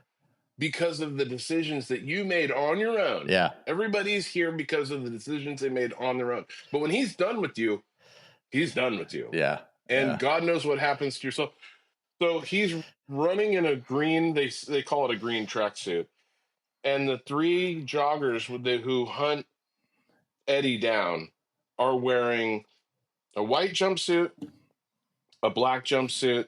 because of the decisions that you made on your own. yeah, Everybody's here because of the decisions they made on their own. But when he's done with you, he's done with you. yeah, And yeah, God knows what happens to yourself. So he's running in a green. They call it a green tracksuit. And the 3 joggers who hunt Eddie down are wearing a white jumpsuit, a black jumpsuit.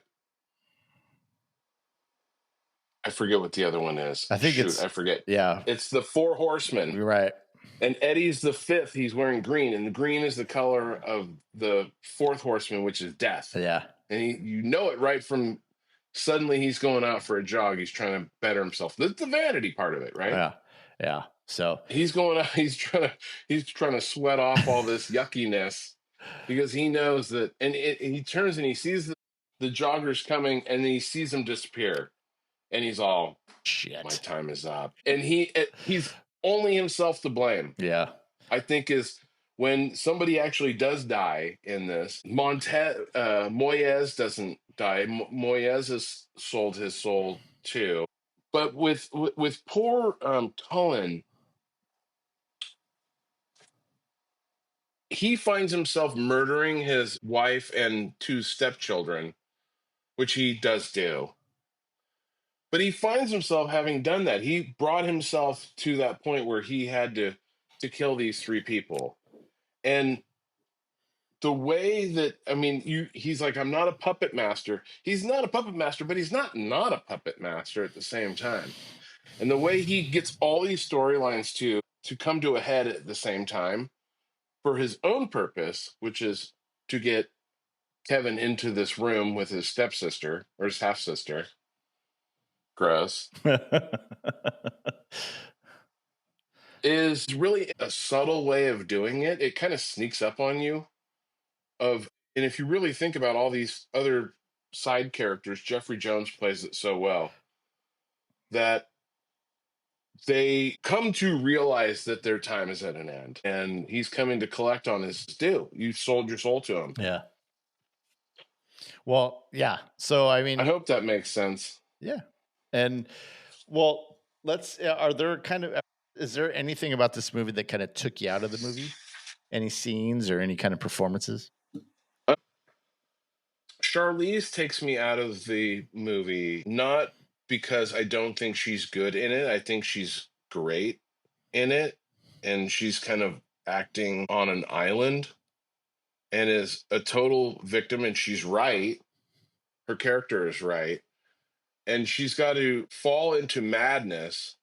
I forget what the other one is. I think Shoot, it's I forget. yeah, It's the 4 horsemen. you're right. And Eddie's the fifth. He's wearing green, and the green is the color of the fourth horseman, which is death. Yeah. And you know it right from suddenly he's going out for a jog. He's trying to better himself. That's the vanity part of it, right? Yeah. Yeah. So He's going out. He's trying to sweat off all this yuckiness because he knows that. And he turns and he sees the joggers coming, and then he sees them disappear, and he's all, my shit. time is up. And he's only himself to blame. Yeah. I think is when somebody actually does die in this. Moyes doesn't die. Moyes has sold his soul too. But with poor Cullen, he finds himself murdering his wife and two stepchildren, which he does do. But he finds himself having done that. He brought himself to that point where he had to kill these three people. And the way that, I mean, he's like, I'm not a puppet master. He's not a puppet master, but he's not a puppet master at the same time. And the way he gets all these storylines to come to a head at the same time for his own purpose, which is to get Kevin into this room with his stepsister or his half sister. Gross. Is really a subtle way of doing it. It kind of sneaks up on you and if you really think about all these other side characters, Jeffrey Jones plays it so well that they come to realize that their time is at an end and he's coming to collect on his due. You sold your soul to him. Yeah. Well, yeah. So I I mean, hope that makes sense. yeah. And well, are there is there anything about this movie that kind of took you out of the movie? Any scenes or any kind of performances? Uh, Charlize takes me out of the movie, not because I don't think she's good in it. I think she's great in it. And she's kind of acting on an island and is a total victim. And she's right. Her character is right. And she's got to fall into madness.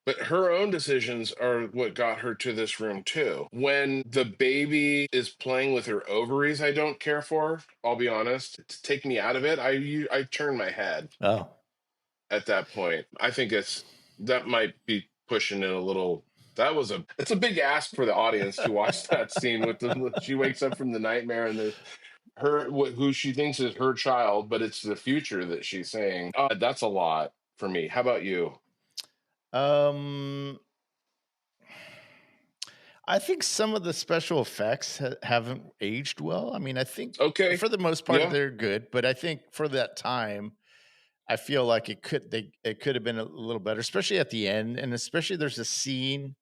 But her own decisions are what got her to this room, too. When the baby is playing with her ovaries, I don't care for, I'll be honest. To take me out of it, I turn my head Oh. at that point. I think that might be pushing it a little. It's a big ask for the audience to watch that scene she wakes up from the nightmare and who she thinks is her child, but it's the future that she's saying. That's a lot for me. How about you? Um I think some of the special effects haven't aged well. I mean, I think Okay. for the most part Yeah. they're good, but I think for that time, I feel like it could have been a little better, especially at the end, and especially there's a scene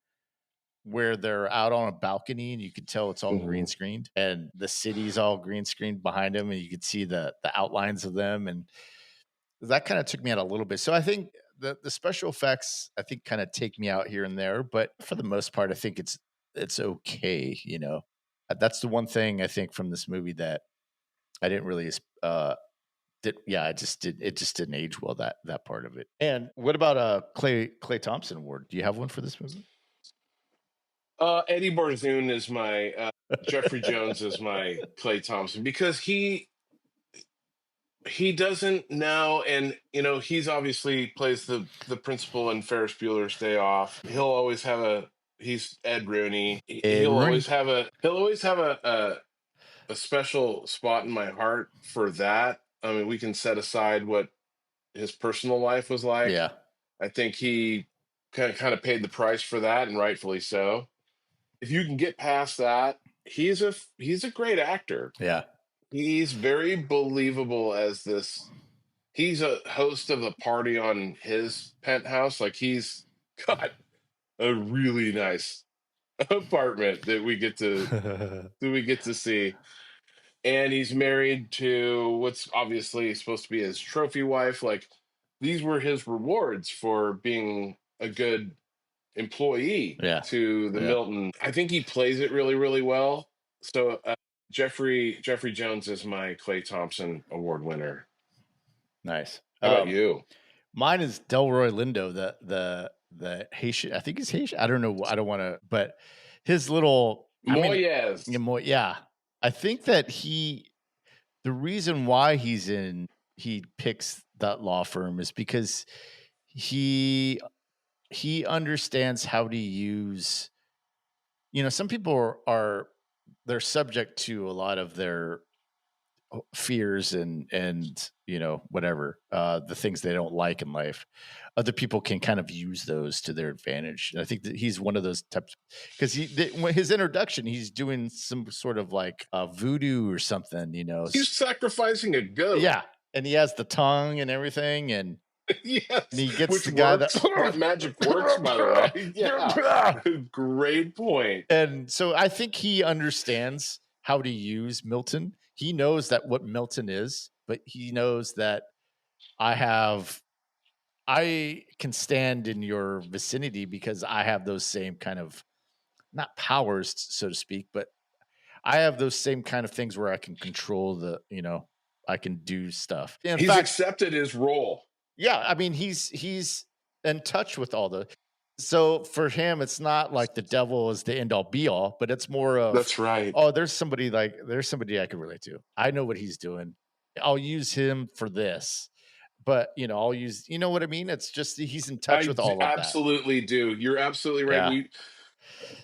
where they're out on a balcony and you can tell it's all green Mhm. screened and the city's all green screened behind them and you can see the outlines of them, and that kind of took me out a little bit. So I think the special effects I think kind of take me out here and there, but for the most part I think it's okay, you know. That's the one thing I think from this movie that I didn't really yeah, it just didn't age well, that part of it. And what about Clay Thompson award? Do you have one for this movie? Eddie Barzoon is my Jeffrey Jones is my Clay Thompson because he doesn't now, and he's obviously plays the principal in Ferris Bueller's Day Off. He's Ed Rooney. Ed Rooney. He'll always have a special spot in my heart for that. I mean, we can set aside what his personal life was like. Yeah. I think he kind of paid the price for that, and rightfully so. If you can get past that, he's a great actor. Yeah. He's very believable as this. He's a host of a party on his penthouse. Like he's got a really nice apartment that we get to see. And he's married to what's obviously supposed to be his trophy wife. Like these were his rewards for being a good employee Yeah. to the Yeah. Milton. I think he plays it really, really well. So Jeffrey Jones is my Clay Thompson Award winner. Nice. How about you? Mine is Delroy Lindo, the Haitian. I think he's Haitian. I don't know. I don't want to, but his little. I mean, Moyes. yeah. I think that the reason why he picks that law firm is because he he understands how to use. Some people are they're subject to a lot of their fears and whatever the things they don't like in life. Other people can kind of use those to their advantage, and I think that he's one of those types because when his introduction, he's doing some sort of like voodoo or something, He's sacrificing a goat. yeah, and he has the tongue and everything, and Yes, he gets which the guy that works. That magic works, by the way. Yeah, great point. and so I think he understands how to use Milton. He knows that what Milton is, but he knows that I have I can stand in your vicinity because I have those same kind of not powers, so to speak, but I have those same kind of things where I can control I can do stuff. In He's fact, accepted his role. yeah, I mean he's in touch with all the so for him it's not like the devil is the end all be all, but it's more of That's right. oh, there's somebody I can relate to. I know what he's doing. I'll use him for this. But I'll use what I mean? It's just he's in touch with all of that. Absolutely do. You're absolutely right. Yeah.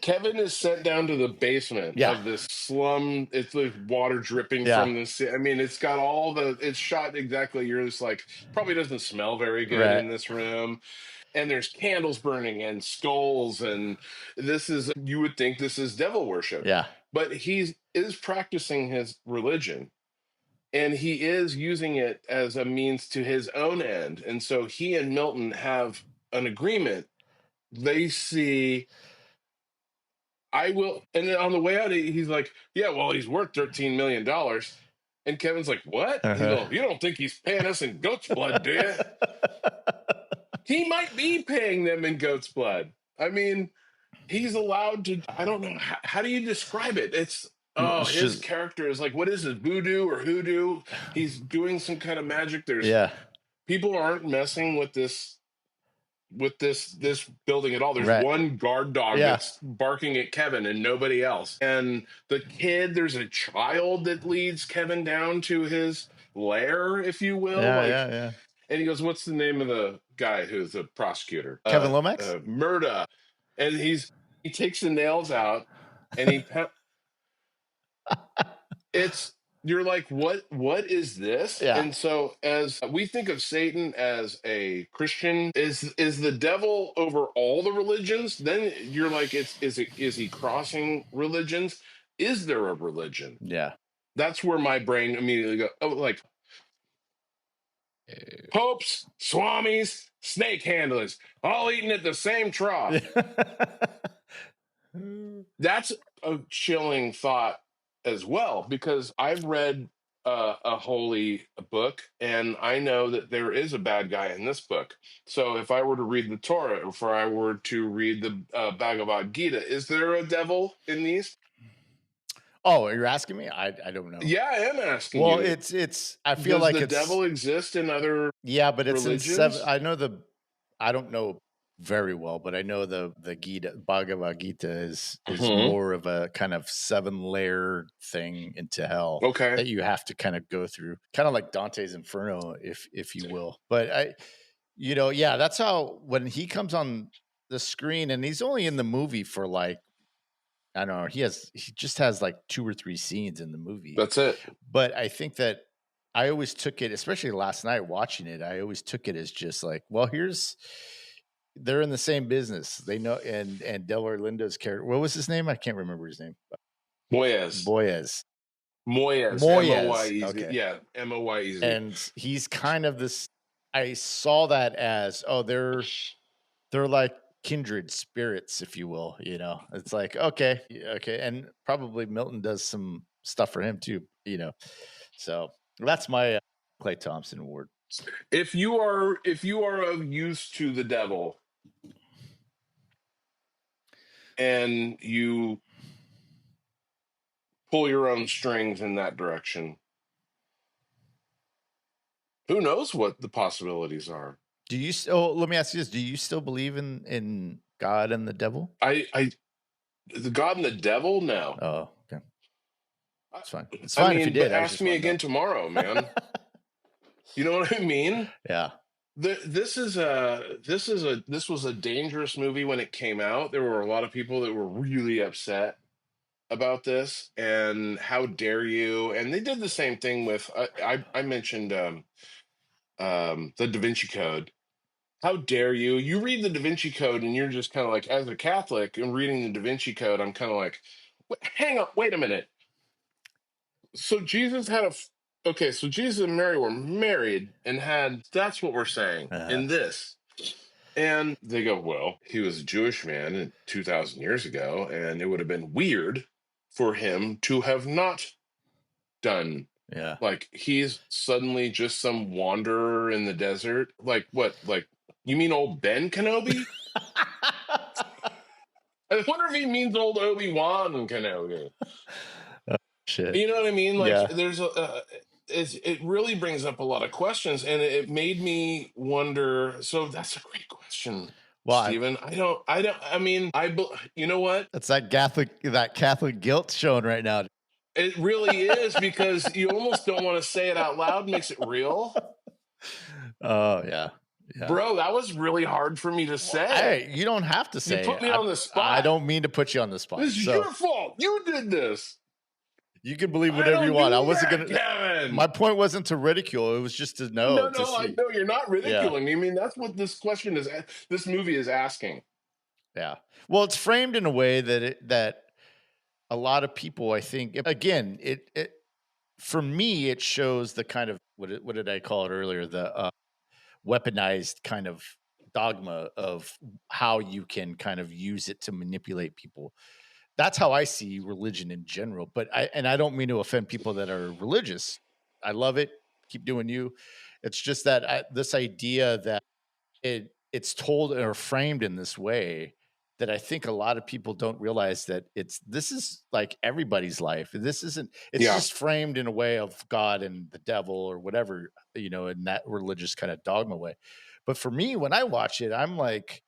Kevin is sent down to the basement Yeah. of this slum. It's like water dripping Yeah. from this. I mean, it's got all the. It's shot exactly. You're just like probably doesn't smell very good Right. in this room, and there's candles burning and skulls, and this is. You would think this is devil worship, Yeah. but he is practicing his religion, and he is using it as a means to his own end, and so he and Milton have an agreement. They see I will. And then on the way out, he's like, "Yeah, well, he's worth $13 million." And Kevin's like, "What?" He Uh-huh. goes, "You don't think he's paying us in goat's blood, do you?" He might be paying them in goat's blood. I mean, he's allowed to. I don't know. How do you describe it? It's It's his just character is like, what is it, voodoo or hoodoo? He's doing some kind of magic. There's yeah. people aren't messing with this building at all. There's Right. one guard dog Yeah. that's barking at Kevin and nobody else. And the kid, there's a child that leads Kevin down to his lair, if you will. Yeah. Like, Yeah. Yeah. and he goes, "What's the name of the guy who's the prosecutor?" Kevin Lomax? Murda. And he takes the nails out and it's you're like, what is this? Yeah. And so as we think of Satan as a Christian, is the devil over all the religions? Then you're like, is he crossing religions? Is there a religion? Yeah. That's where my brain immediately go, oh, like popes, swamis, snake handlers, all eating at the same trough. That's a chilling thought as well, because I've read a holy book and I know that there is a bad guy in this book. So if I were to read the Torah, if I were to read the Bhagavad Gita, is there a devil in these? Oh, you're asking me? I don't know. Yeah, I am asking Well, you. it's I feel Does like the it's devil exist in other yeah, but it's in seven. religions? I don't know very well, but I know the Gita Bhagavad Gita is Mhm. more of a kind of 7 layer thing into hell Okay. that you have to kind of go through, kind of like Dante's Inferno, if you will. But yeah, that's how when he comes on the screen, and he's only in the movie for like I don't know, he just has like 2 or 3 scenes in the movie. That's it. But I think that I always took it, especially last night watching it, I always took it as just like, well, they're in the same business. They know, and Delroy Lindo's character, what was his name? I can't remember his name. Moyes. Boyez. Moyes. Moyes. Moyez. Okay. Yeah, Moyez. And he's kind of this I saw that as, oh, they're like kindred spirits, if you will. It's like, okay, okay. And probably Milton does some stuff for him too, So that's my Clay Thompson award. If you are of use to the devil and you pull your own strings in that direction, who knows what the possibilities are? Do you still let me ask you this, do you still believe in God and the devil? I the God and the devil? No. Oh, okay. I, It's fine. It's I fine if you mean, but did, I was ask just me wanting to again tomorrow, man. know. You know what I mean? Yeah, This was a dangerous movie when it came out. There were a lot of people that were really upset about this, and how dare you? And they did the same thing with I mentioned the Da Vinci Code. How dare you? You read the Da Vinci Code, and you're just kind of like, as a Catholic and reading the Da Vinci Code, I'm kind of like, hang on, wait a minute. So Jesus had okay, so Jesus and Mary were married and had, that's what we're saying uh-huh, in this. And they go, well, he was a Jewish man 2,000 years ago, and it would have been weird for him to have not done. yeah. Like, he's suddenly just some wanderer in the desert. Like, what? Like, you mean old Ben Kenobi? I wonder if he means old Obi-Wan Kenobi. Oh, shit. You know what I mean? Like, Yeah. there's it really brings up a lot of questions, and it made me wonder. So that's a great question, Well, Stephen. I mean, you know what? that's that Catholic guilt showing right now. It really is, because you almost don't want to say it out loud. Makes it real. Oh, yeah. Yeah. Bro, that was really hard for me to Well, say. hey, you don't have to You say put it. me on the I spot. don't mean to put you on the spot. This is So your fault. You did this. you can believe I whatever you don't want. I do wasn't that, gonna. My Kevin. point wasn't to ridicule. It was just to know No, to no, I see. know you're not Yeah. ridiculing me. I mean, that's what this question is. This movie is asking. Yeah. Well, it's framed in a way that a lot of people, I think, again, it for me, it shows the kind of what did I call it earlier? The weaponized kind of dogma of how you can kind of use it to manipulate people. That's how I see religion in general. But I don't mean to offend people that are religious. I love it. Keep doing you. It's just that this idea that it's told or framed in this way that I think a lot of people don't realize that this is like everybody's life. This isn't, it's Yeah. just framed in a way of God and the devil or whatever, in that religious kind of dogma way. But for me, when I watch it, I'm like,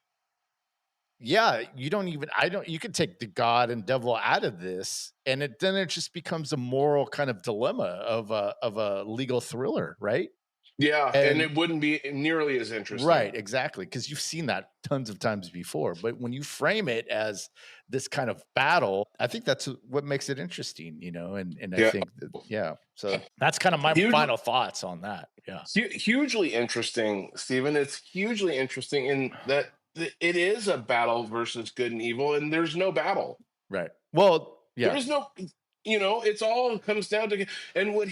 yeah, you can take the God and devil out of this, and then it just becomes a moral kind of dilemma of a legal thriller, right? Yeah, and And it wouldn't be nearly as right, interesting. exactly, because you've seen that tons of times before, but when you frame it as this kind of battle, I think that's what makes it interesting, and I Yeah. think that yeah, so that's kind of my Huge, final thoughts on that, yeah, hugely interesting, Stephen. It's hugely interesting in that it is a battle versus good and evil, and there's no battle. right. Well, There yeah, is no, it's all comes down to, and what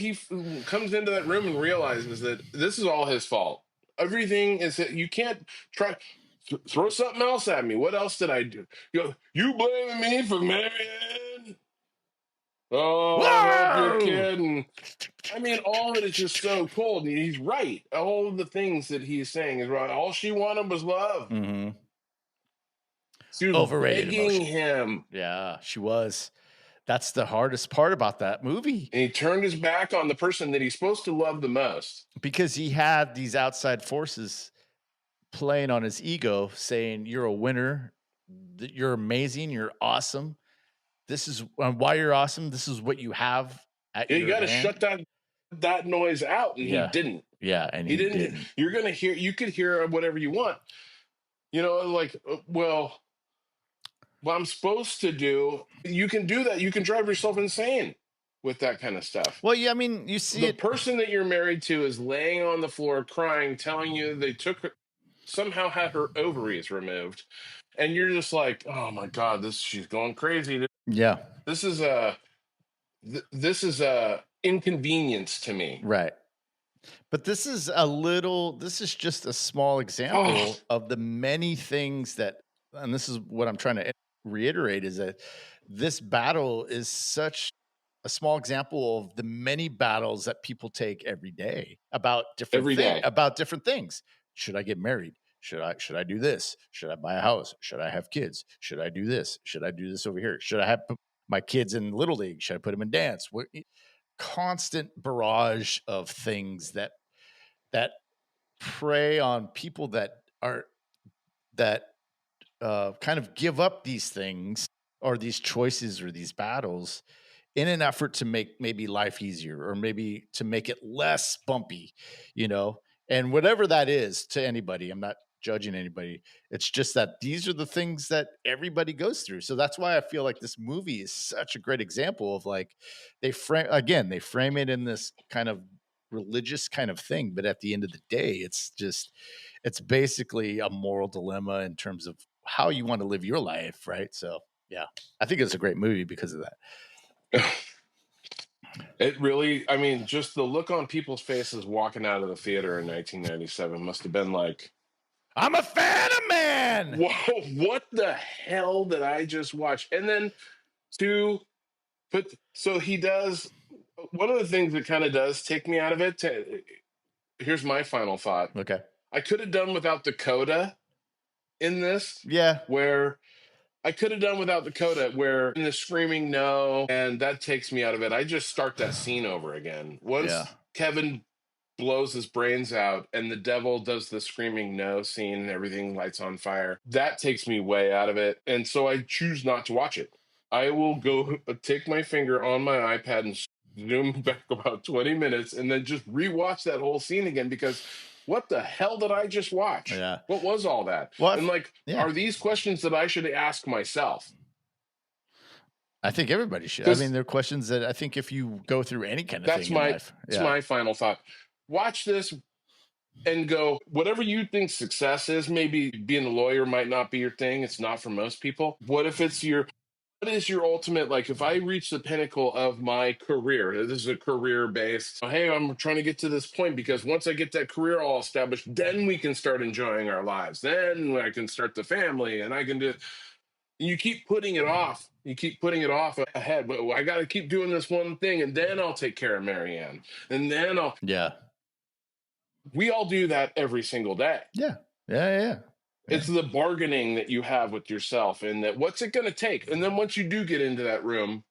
comes into that room and realizes that this is all his fault. Everything is, you can't try, throw something else at me. What else did I do? You blaming me for marrying? Oh, I hope you're whoa! kidding. I mean, all of it is just so cold. He's right. All of the things that he's saying is right. All she wanted was love. Mhm. She was Overrated begging emotion. him, Yeah, she was. That's the hardest part about that movie and he turned his back on the person that he's supposed to love the most. because he had these outside forces playing on his ego, saying, "You're a winner. You're amazing. You're awesome. This is why you're awesome. This is what you have at Yeah, you your got to hand." shut that noise out, and he Yeah, didn't. yeah, and He he didn't. didn't. You're gonna hear. You could hear whatever you want. Like, well, what I'm supposed to do. You can do that. You can drive yourself insane with that kind of stuff. Well, yeah, I mean, you see The it. person that you're married to is laying on the floor crying, telling you they somehow had her ovaries removed, and you're just like, oh my god, she's going crazy. Yeah, This is a this is a inconvenience to me. right. But this is just a small Oh, example of the many things and this is what I'm trying to reiterate is that this battle is such a small example of the many battles that people take every day every day. about different things. Should I get married? Should I do this? Should I buy a house? Should I have kids? Should I do this? Should I do this over here? Should I have my kids in little league? Should I put them in dance? Constant barrage of things that prey on people that kind of give up these things or these choices or these battles in an effort to make maybe life easier or maybe to make it less bumpy, you know? And whatever that is to anybody, I'm not judging anybody. It's just that these are the things that everybody goes through. So that's why I feel like this movie is such a great example of like they frame it in this kind of religious kind of thing, but at the end of the day, it's basically a moral dilemma in terms of how you want to live your life, right? So yeah, I think it's a great movie because of that. It really, I mean, just the look on people's faces walking out of the theater in 1997 must have been like, I'm a fan of man. whoa, what the hell did I just watch? And then to put, so he does, one of the things that kind of does take me out of it, here's my final thought. Okay. I could have done without the coda in this, Yeah. where I could have done without the coda, where in the screaming no, and that takes me out of it. I just start that scene over again. Yeah. Once Kevin blows his brains out and the devil does the screaming no scene and everything lights on fire, that takes me way out of it. And so I choose not to watch it. I will go take my finger on my iPad and zoom back about 20 minutes and then just rewatch that whole scene again, because what the hell did I just watch? Yeah. What was all that? Well, And like, yeah. are these questions that I should ask myself? I think everybody should. I mean, Because they're questions that I think if you go through any kind of thing in life. that's Yeah. my final thought. Watch this and go, whatever you think success is, maybe being a lawyer might not be your thing. It's not for most people. What if it's what is your ultimate, like, if I reach the pinnacle of my career, this is a career based, hey, I'm trying to get to this point because once I get that career all established, then we can start enjoying our lives. Then I can start the family and I can do, you keep putting it off. You keep putting it off ahead. But I got to keep doing this one thing and then I'll take care of Marianne. And then Yeah. we all do that every single day. Yeah. Yeah. Yeah. It's the bargaining that you have with yourself, and that what's it going to take? And then once you do get into that room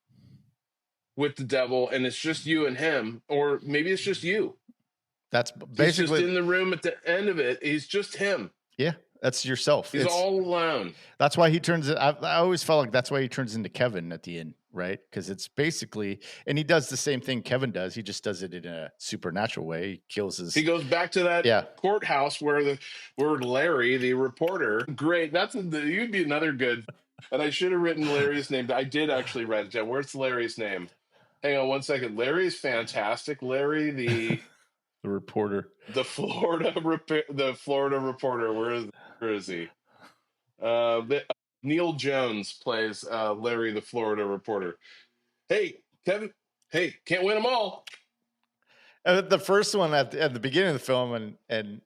with the devil and it's just you and him, or maybe it's just you. That's He's just basically in the room at the end of it. He's just him. yeah. That's yourself. He's all alone. That's why he turns it. I always felt like that's why he turns into Kevin at the end, right? Because it's basically, and he does the same thing Kevin does. He just does it in a supernatural way. He kills his. He goes back to that courthouse where Larry, the reporter, great. You'd be another good. And I should have written Larry's name. I did actually write it down. Where's Larry's name? Hang on one second. Larry's fantastic. Larry, the reporter, the Florida reporter. Where is he? Neil Jones plays Larry, the Florida reporter. Hey, Kevin. Hey, can't win them all. The first one at the beginning of the film, and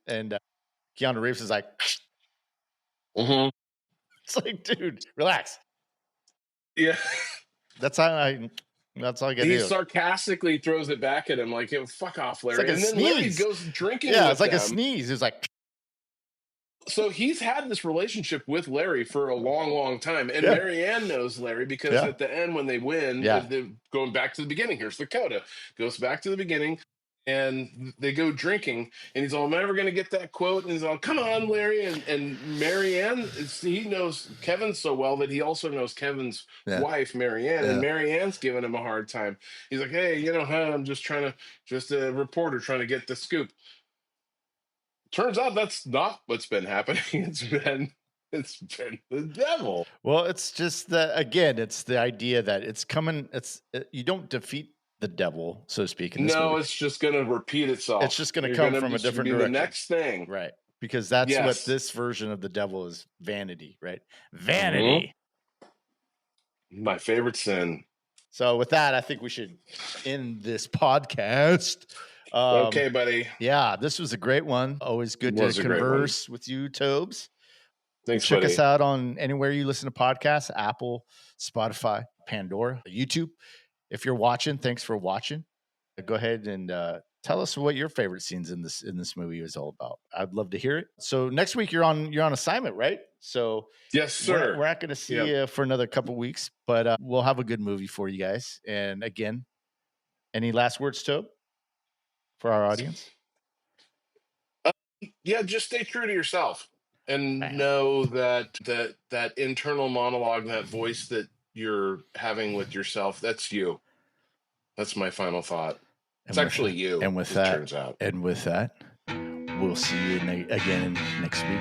Keanu Reeves is like, mm-hmm. It's like, dude, relax. Yeah, that's all I got to do. He sarcastically throws it back at him, like, hey, "Fuck off, Larry!" Like and then sneeze. Larry goes drinking. Yeah, it's like them. a sneeze. It's like. So he's had this relationship with Larry for a long, long time. And Marianne knows Larry because at the end when they win, they're going back to the beginning. Here's the coda. Goes back to the beginning and they go drinking. And he's all, "I'm never going to get that quote." And he's all, "Come on, Larry." And Marianne, he knows Kevin so well that he also knows Kevin's wife, Marianne. And Marianne's giving him a hard time. He's like, "Hey, I'm just a reporter trying to get the scoop." Turns out that's not what's been happening. It's been the devil. Well, it's just that again, it's the idea that it's coming. You don't defeat the devil, so to speak. In this movie. It's just going to repeat itself. It's just going to come from a different direction. The next thing, right? Because that's what this version of the devil is. Vanity, right? Vanity. Mm-hmm. My favorite sin. So with that, I think we should end this podcast. Okay, buddy. Yeah, this was a great one. Always good to converse with you, Tobes. Thanks, Check buddy. us out on anywhere you listen to podcasts: Apple, Spotify, Pandora, YouTube. If you're watching, thanks for watching. Go ahead and tell us what your favorite scenes in this movie is all about. I'd love to hear it. So next week you're on assignment, right? So yes, sir. We're not going to see you for another couple weeks, but we'll have a good movie for you guys. And again, any last words, Tobe, for our audience? Yeah, just stay true to yourself and Man. know that internal monologue, that voice that you're having with yourself, that's you. That's my final thought. It's And with actually you, and with it that turns out. and with that, we'll see you again next week.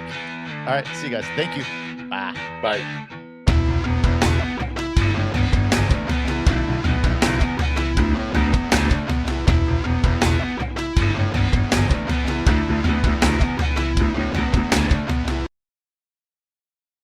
All right, see you guys. Thank you. Bye. Bye.